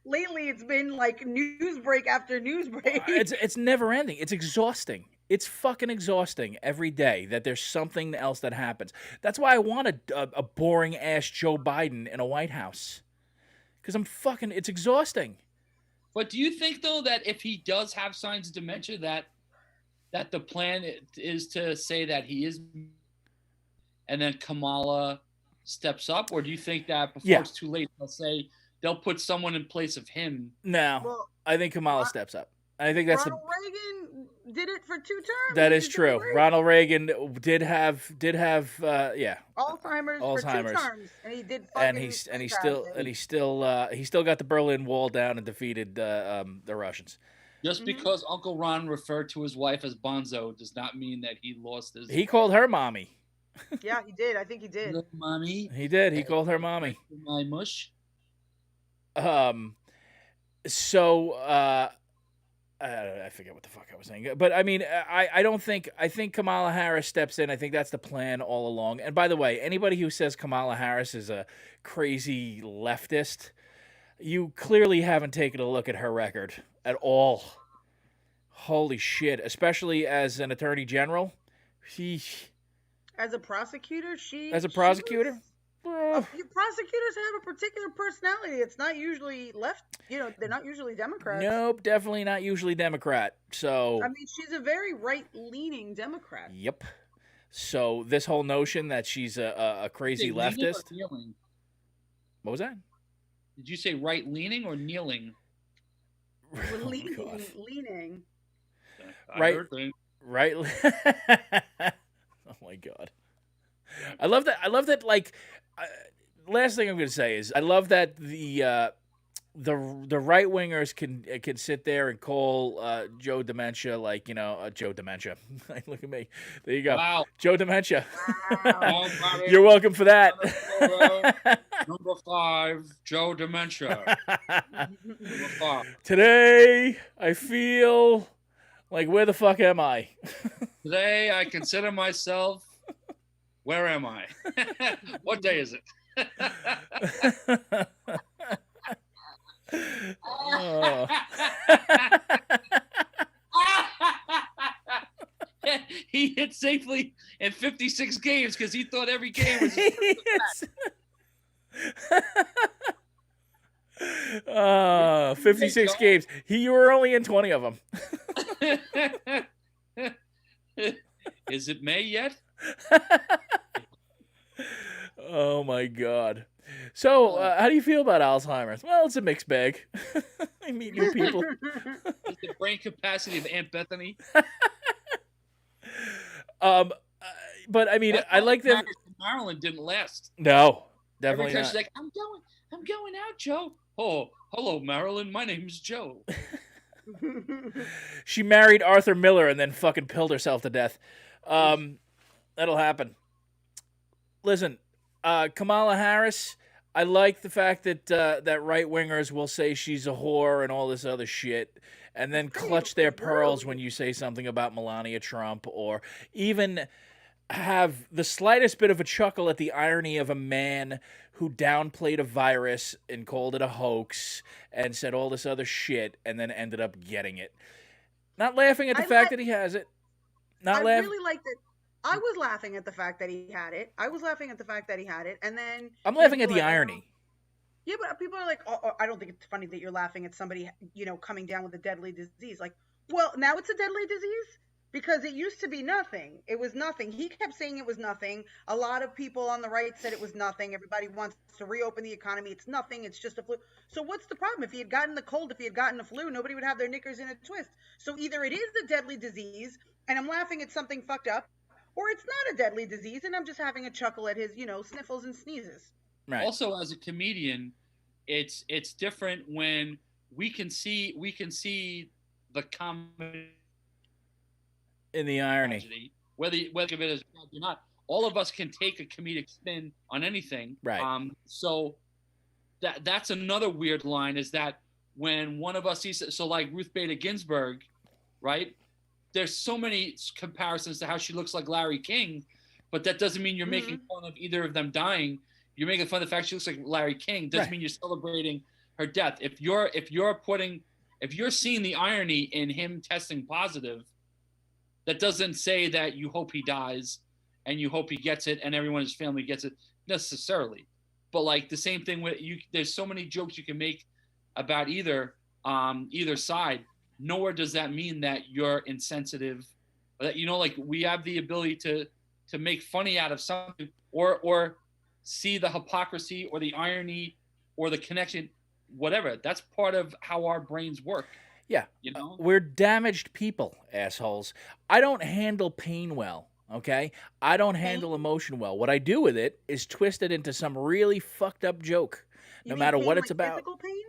Lately, it's been like news break after news break. It's never ending. It's exhausting. It's fucking exhausting every day that there's something else that happens. That's why I want a boring ass Joe Biden in a White House, because it's exhausting. But do you think though that if he does have signs of dementia, that the plan is to say that he is, and then Kamala steps up, or do you think that before it's too late, they'll put someone in place of him? No, Well, I think Kamala steps up. I think that's Ronald Reagan did it for 2 terms. that is He's true. great. Ronald Reagan did have Alzheimer's for 2 Alzheimer's. terms, and he did. Fucking he still got the Berlin Wall down and defeated the Russians. Just because Uncle Ron referred to his wife as Bonzo does not mean that he lost his. He called her mommy. Yeah, he did. I think he did. Little mommy. He did. He called her mommy. My mush. So I forget what the fuck I was saying, but I mean, I think Kamala Harris steps in. I think that's the plan all along. And by the way, anybody who says Kamala Harris is a crazy leftist, you clearly haven't taken a look at her record at all. Holy shit! Especially as an attorney general, As a prosecutor, prosecutors have a particular personality. It's not usually left. They're not usually Democrats. Nope, definitely not usually Democrat. So I mean, she's a very right-leaning Democrat. Yep. So this whole notion that she's a crazy leftist. What was that? Did you say right leaning or kneeling? Leaning. Right. Right. Oh my God. I love that. Like, last thing I'm going to say is I love that the right wingers can sit there and call Joe Dementia Joe Dementia. Look at me. There you go. Wow. Joe Dementia. Wow. You're welcome for that. Number 5, Joe Dementia. Number 5. Today I feel like, where the fuck am I? Today I consider myself. Where am I? What day is it? Oh. He hit safely in 56 games because he thought every game was. 56 games. You were only in 20 of them. Is it May yet? Oh my God. So, how do you feel about Alzheimer's? Well, it's a mixed bag. I meet new people. Is it brain capacity of Aunt Bethany. But I mean, That's I like that. Marilyn didn't last. No, Every definitely time not. she's like, I'm going out, Joe. Oh, hello, Marilyn. My name's Joe. She married Arthur Miller and then fucking pilled herself to death. That'll happen. Listen, Kamala Harris, I like the fact that that right wingers will say she's a whore and all this other shit, and then clutch their pearls when you say something about Melania Trump, or even have the slightest bit of a chuckle at the irony of a man who downplayed a virus and called it a hoax and said all this other shit and then ended up getting it. Not laughing at the fact that he has it. I really liked it. I was laughing at the fact that he had it. And then I'm laughing at the irony. Yeah, but people are like, oh, I don't think it's funny that you're laughing at somebody, coming down with a deadly disease. Like, well, now it's a deadly disease? Because it used to be nothing. It was nothing. He kept saying it was nothing. A lot of people on the right said it was nothing. Everybody wants to reopen the economy. It's nothing. It's just a flu. So what's the problem? If he had gotten the cold, if he had gotten the flu, nobody would have their knickers in a twist. So either it is a deadly disease, and I'm laughing at something fucked up, or it's not a deadly disease, and I'm just having a chuckle at his, sniffles and sneezes. Right. Also, as a comedian, it's different when we can see the comedy in the irony. Tragedy, whether of it is bad or not. All of us can take a comedic spin on anything. Right. So that's another weird line, is that when one of us sees it, so like Ruth Bader Ginsburg, right? There's so many comparisons to how she looks like Larry King, but that doesn't mean you're making fun of either of them dying. You're making fun of the fact she looks like Larry King. Doesn't mean you're celebrating her death. If you're seeing the irony in him testing positive, that doesn't say that you hope he dies and you hope he gets it and everyone in his family gets it necessarily. But like the same thing with you, there's so many jokes you can make about either side. Nowhere does that mean that you're insensitive, that, like we have the ability to make funny out of something or see the hypocrisy or the irony or the connection, whatever. That's part of how our brains work. Yeah. We're damaged people, assholes. I don't handle pain well, okay? I don't handle emotion well. What I do with it is twist it into some really fucked up joke, no matter what it's about. Physical pain?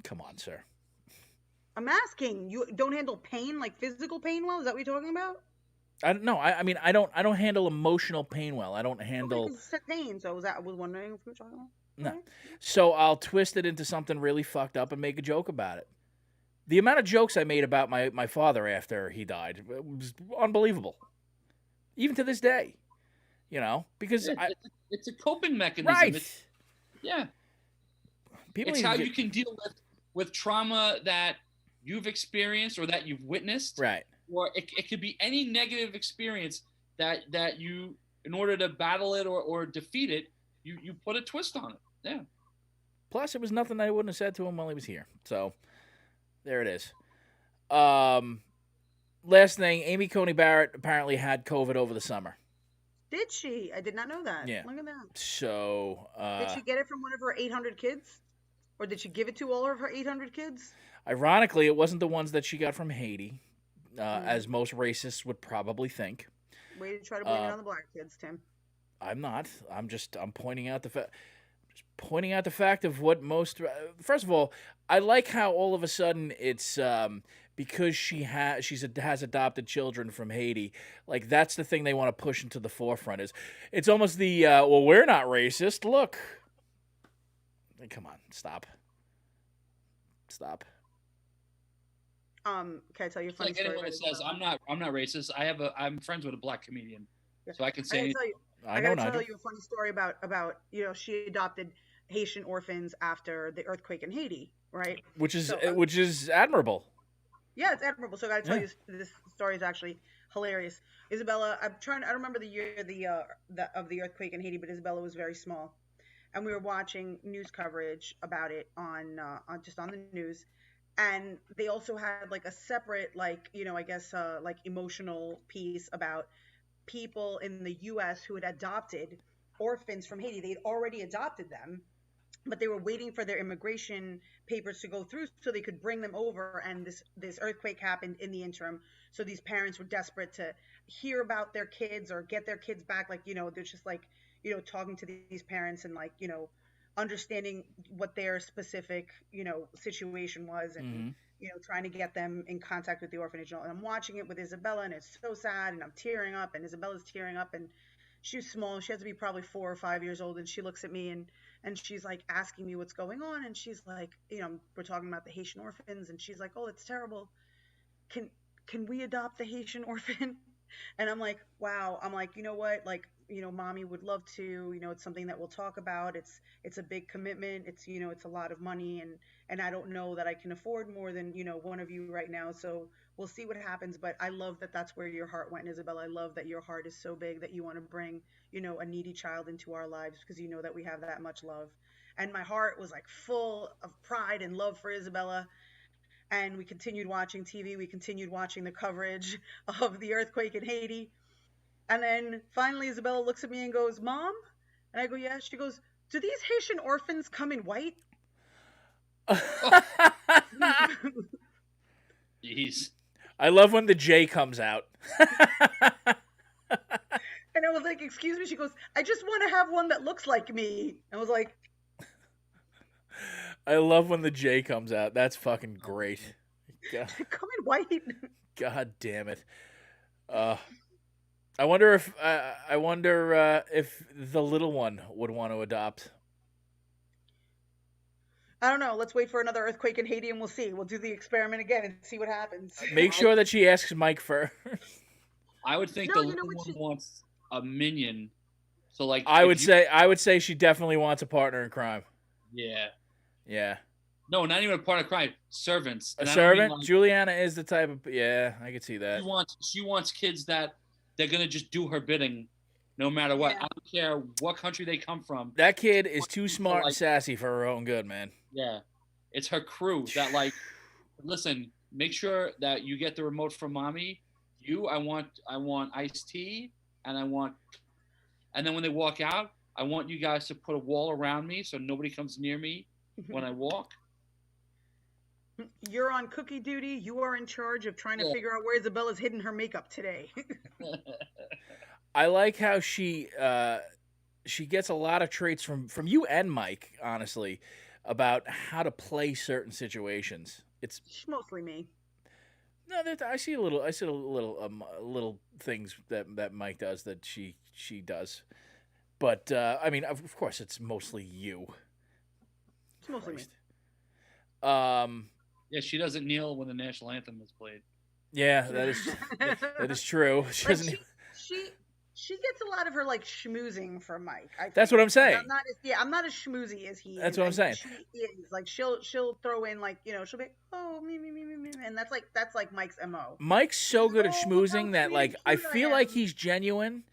Come on, sir. I'm asking. You don't handle pain like physical pain well? Is that what you're talking about? I don't know. I mean, I don't handle emotional pain well. I don't handle pain. So I was wondering if you were talking about. No. Okay. So I'll twist it into something really fucked up and make a joke about it. The amount of jokes I made about my father after he died was unbelievable. Even to this day. Because it's a coping mechanism. Right. It's how you can deal with trauma that you've experienced or that you've witnessed. Right. Or it could be any negative experience that you, in order to battle it or defeat it, you put a twist on it. Yeah. Plus, it was nothing I wouldn't have said to him while he was here. So, there it is. Last thing, Amy Coney Barrett apparently had COVID over the summer. Did she? I did not know that. Yeah. Look at that. So, did she get it from one of her 800 kids? Or did she give it to all of her 800 kids? Ironically, it wasn't the ones that she got from Haiti, as most racists would probably think. Way to try to blame it on the black kids, Tim. I'm not. I'm pointing out the fact of what most. First of all, I like how all of a sudden it's because she has adopted children from Haiti. Like that's the thing they want to push into the forefront. It's almost the well, we're not racist. Look, come on, stop. Can I tell you a funny story? Anyone that says I'm not racist. I'm friends with a black comedian, so I can say. I gotta tell you a funny story about she adopted Haitian orphans after the earthquake in Haiti, right? Which is admirable. Yeah, it's admirable. So I gotta tell you, this story is actually hilarious. Isabella, I don't remember the year of the earthquake in Haiti, but Isabella was very small, and we were watching news coverage about it on the news. And they also had like a separate, emotional piece about people in the U.S. who had adopted orphans from Haiti. They'd already adopted them, but they were waiting for their immigration papers to go through so they could bring them over, and this earthquake happened in the interim. So these parents were desperate to hear about their kids or get their kids back. Like, they're just like, talking to these parents and, like, understanding what their specific, situation was, and trying to get them in contact with the orphanage. And I'm watching it with Isabella, and it's so sad, and I'm tearing up, and Isabella's tearing up, and she's small. She has to be probably 4 or 5 years old, and she looks at me and she's like asking me what's going on, and she's like, we're talking about the Haitian orphans, and she's like, oh, it's terrible. Can we adopt the Haitian orphan? And I'm like, wow. I'm like, you know what? Like, mommy would love to. It's something that we'll talk about. It's a big commitment. It's it's a lot of money, and I don't know that I can afford more than one of you right now. So we'll see what happens. But I love that that's where your heart went, Isabella. I love that your heart is so big that you want to bring a needy child into our lives, because that we have that much love. And my heart was like full of pride and love for Isabella. And we continued watching TV. We continued watching the coverage of the earthquake in Haiti. And then finally Isabella looks at me and goes, Mom? And I go, yeah. She goes, do these Haitian orphans come in white? Jeez. I love when the J comes out. And I was like, excuse me? She goes, I just want to have one that looks like me. I was like... I love when the J comes out. That's fucking great. Come in white. God damn it. I wonder if the little one would want to adopt. I don't know. Let's wait for another earthquake in Haiti and we'll see. We'll do the experiment again and see what happens. Make sure that she asks Mike first. I would think the little one wants a minion. So like I would say she definitely wants a partner in crime. Yeah. Yeah. No, not even a partner in crime. Servants. A servant? Juliana is the type of... Yeah, I could see that. She wants kids that they're going to just do her bidding no matter what. Yeah. I don't care what country they come from. That kid is too smart and sassy for her own good, man. Yeah. It's her crew that, like, listen, make sure that you get the remote from mommy. I want iced tea, and then when they walk out, I want you guys to put a wall around me so nobody comes near me when I walk. You're on cookie duty. You are in charge of trying to figure out where Isabella's hidden her makeup today. I like how she gets a lot of traits from you and Mike, honestly, about how to play certain situations. It's mostly me. No, I see a little things that Mike does that she does, but I mean, of course, it's mostly you. It's mostly me. Yeah, she doesn't kneel when the national anthem is played. Yeah, that is true. She doesn't. She gets a lot of her like schmoozing from Mike. That's what I'm saying. I'm not as schmoozy as he is. That's what I'm saying. She is like she'll throw in like she'll be me, and that's like Mike's MO. Mike's so good at schmoozing that like I feel like he's genuine,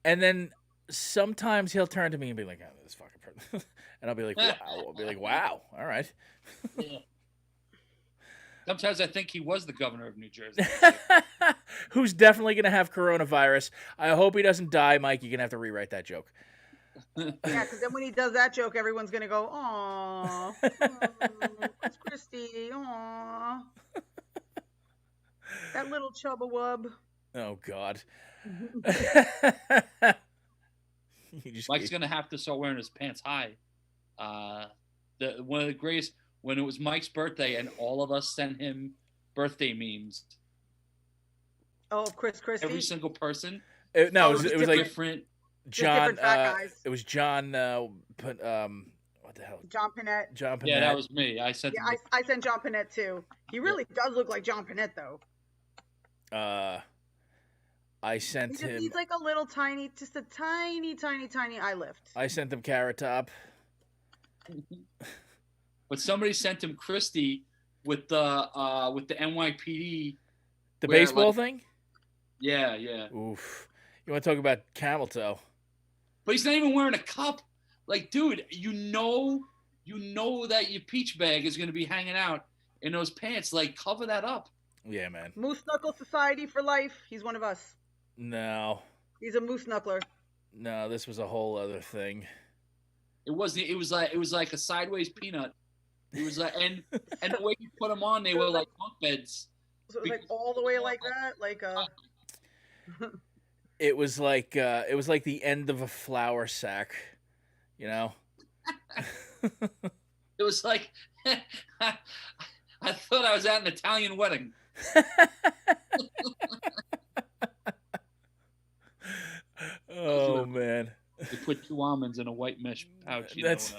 and then sometimes he'll turn to me and be like, "Oh, this fucking person," and I'll be like, "Wow!" I'll be like, "Wow, all right." Yeah. Sometimes I think he was the governor of New Jersey. Who's definitely going to have coronavirus. I hope he doesn't die, Mike. You're going to have to rewrite that joke. Yeah, because then when he does that joke, everyone's going to go, "Aw, it's Christy, aw, that little chubba wub." Oh, God. Mike's going to have to start wearing his pants high. One of the greatest... When it was Mike's birthday and all of us sent him birthday memes. Oh, Chris Christie? Every single person. It was like different. John. It was John. What the hell? John Panette. John Panette. Yeah, that was me. I sent. Yeah, I sent John Panette too. He really does look like John Panette though. I sent him. He's like a little tiny, just a tiny eye lift. I sent him Carrot Top. But somebody sent him Christie with the NYPD. The baseball thing? Yeah, yeah. Oof. You want to talk about camel toe? But he's not even wearing a cup. Like, dude, you know that your peach bag is going to be hanging out in those pants. Like, cover that up. Yeah, man. Moose Knuckle Society for life. He's one of us. No. He's a moose knuckler. No, this was a whole other thing. It wasn't. It was like a sideways peanut. It was like, and the way you put them on, they were like bunk beds. So it was like all the way like that, like a. It was like the end of a flour sack, you know. It was like I thought I was at an Italian wedding. Oh man! They put 2 almonds in a white mesh pouch. Yes.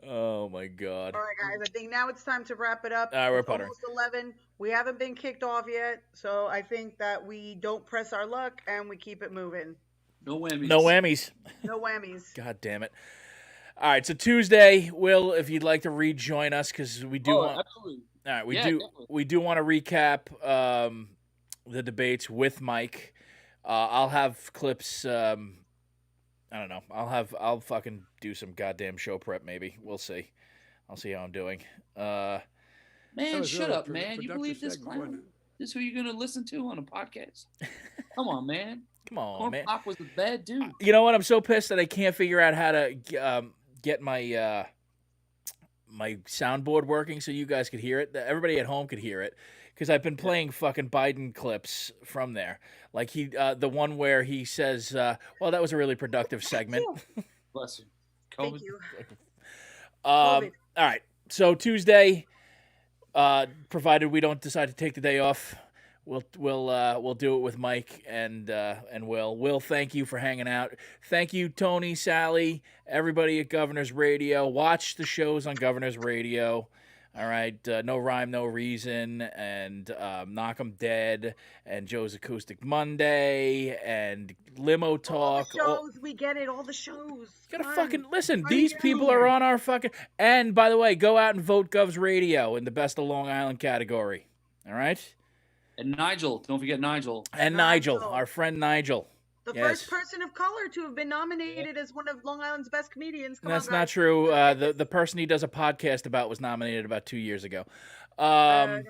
Oh my God! All right, guys. I think now it's time to wrap it up. We're it's puttering. Almost 11. We haven't been kicked off yet, so I think that we don't press our luck and we keep it moving. No whammies. No whammies. No whammies. God damn it! All right, so Tuesday, Will, if you'd like to rejoin us, because we do want. Absolutely. All right, Definitely. we do want to recap the debates with Mike. I'll have clips. I don't know. I'll fucking do some goddamn show prep. Maybe we'll see. I'll see how I'm doing. Man, shut up, man. You believe this clown? This is who you're gonna listen to on a podcast? Come on, man. Come on, Corn man. Pop was a bad dude. You know what? I'm so pissed that I can't figure out how to get my my soundboard working so you guys could hear it. Everybody at home could hear it. Because I've been playing fucking Biden clips from there. Like the one where he says, well, that was a really productive segment. Bless you. Thank you. All right. So Tuesday, provided we don't decide to take the day off, we'll do it with Mike and Will. Will, thank you for hanging out. Thank you, Tony, Sally, everybody at Governor's Radio. Watch the shows on Governor's Radio. All right, No Rhyme, No Reason, and Knock 'em Dead, and Joe's Acoustic Monday, and Limo Talk. All the shows, we get it, all the shows. You gotta fucking listen. These people are on our fucking... And, by the way, go out and vote Gov's Radio in the Best of Long Island category. All right? And Nigel. Don't forget Nigel. And Nigel, our friend Nigel. The first person of color to have been nominated as one of Long Island's best comedians. That's not true. The person he does a podcast about was nominated about 2 years ago. All right.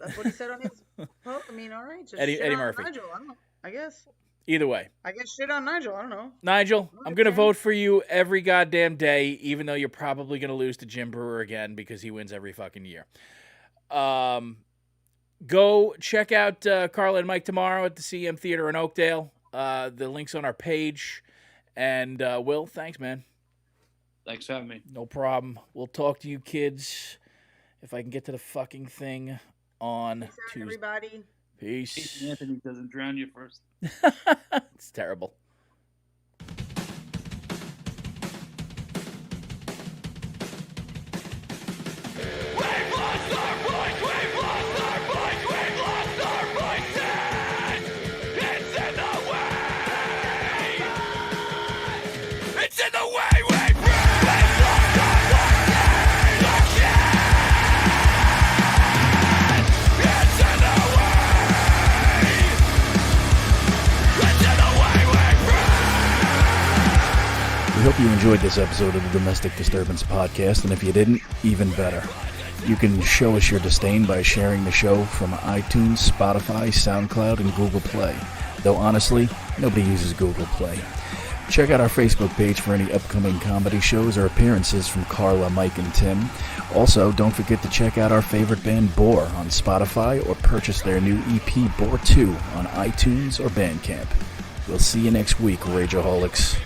That's what he said on his post. I mean, all right. Just Eddie Murphy. Nigel. I don't know. I guess. Either way. I guess shit on Nigel. I don't know. Nigel, I'm going to vote for you every goddamn day, even though you're probably going to lose to Jim Brewer again because he wins every fucking year. Go check out Carla and Mike tomorrow at the CM Theater in Oakdale. The link's on our page. And Will, thanks, man. Thanks for having me. No problem. We'll talk to you kids if I can get to the fucking thing on Tuesday. Everybody. Peace. Anthony doesn't drown you first. It's terrible. We hope you enjoyed this episode of the Domestic Disturbance Podcast, and if you didn't, even better. You can show us your disdain by sharing the show from iTunes, Spotify, SoundCloud, and Google Play. Though honestly, nobody uses Google Play. Check out our Facebook page for any upcoming comedy shows or appearances from Carla, Mike, and Tim. Also, don't forget to check out our favorite band, Bore, on Spotify, or purchase their new EP, Bore 2, on iTunes or Bandcamp. We'll see you next week, Rageaholics.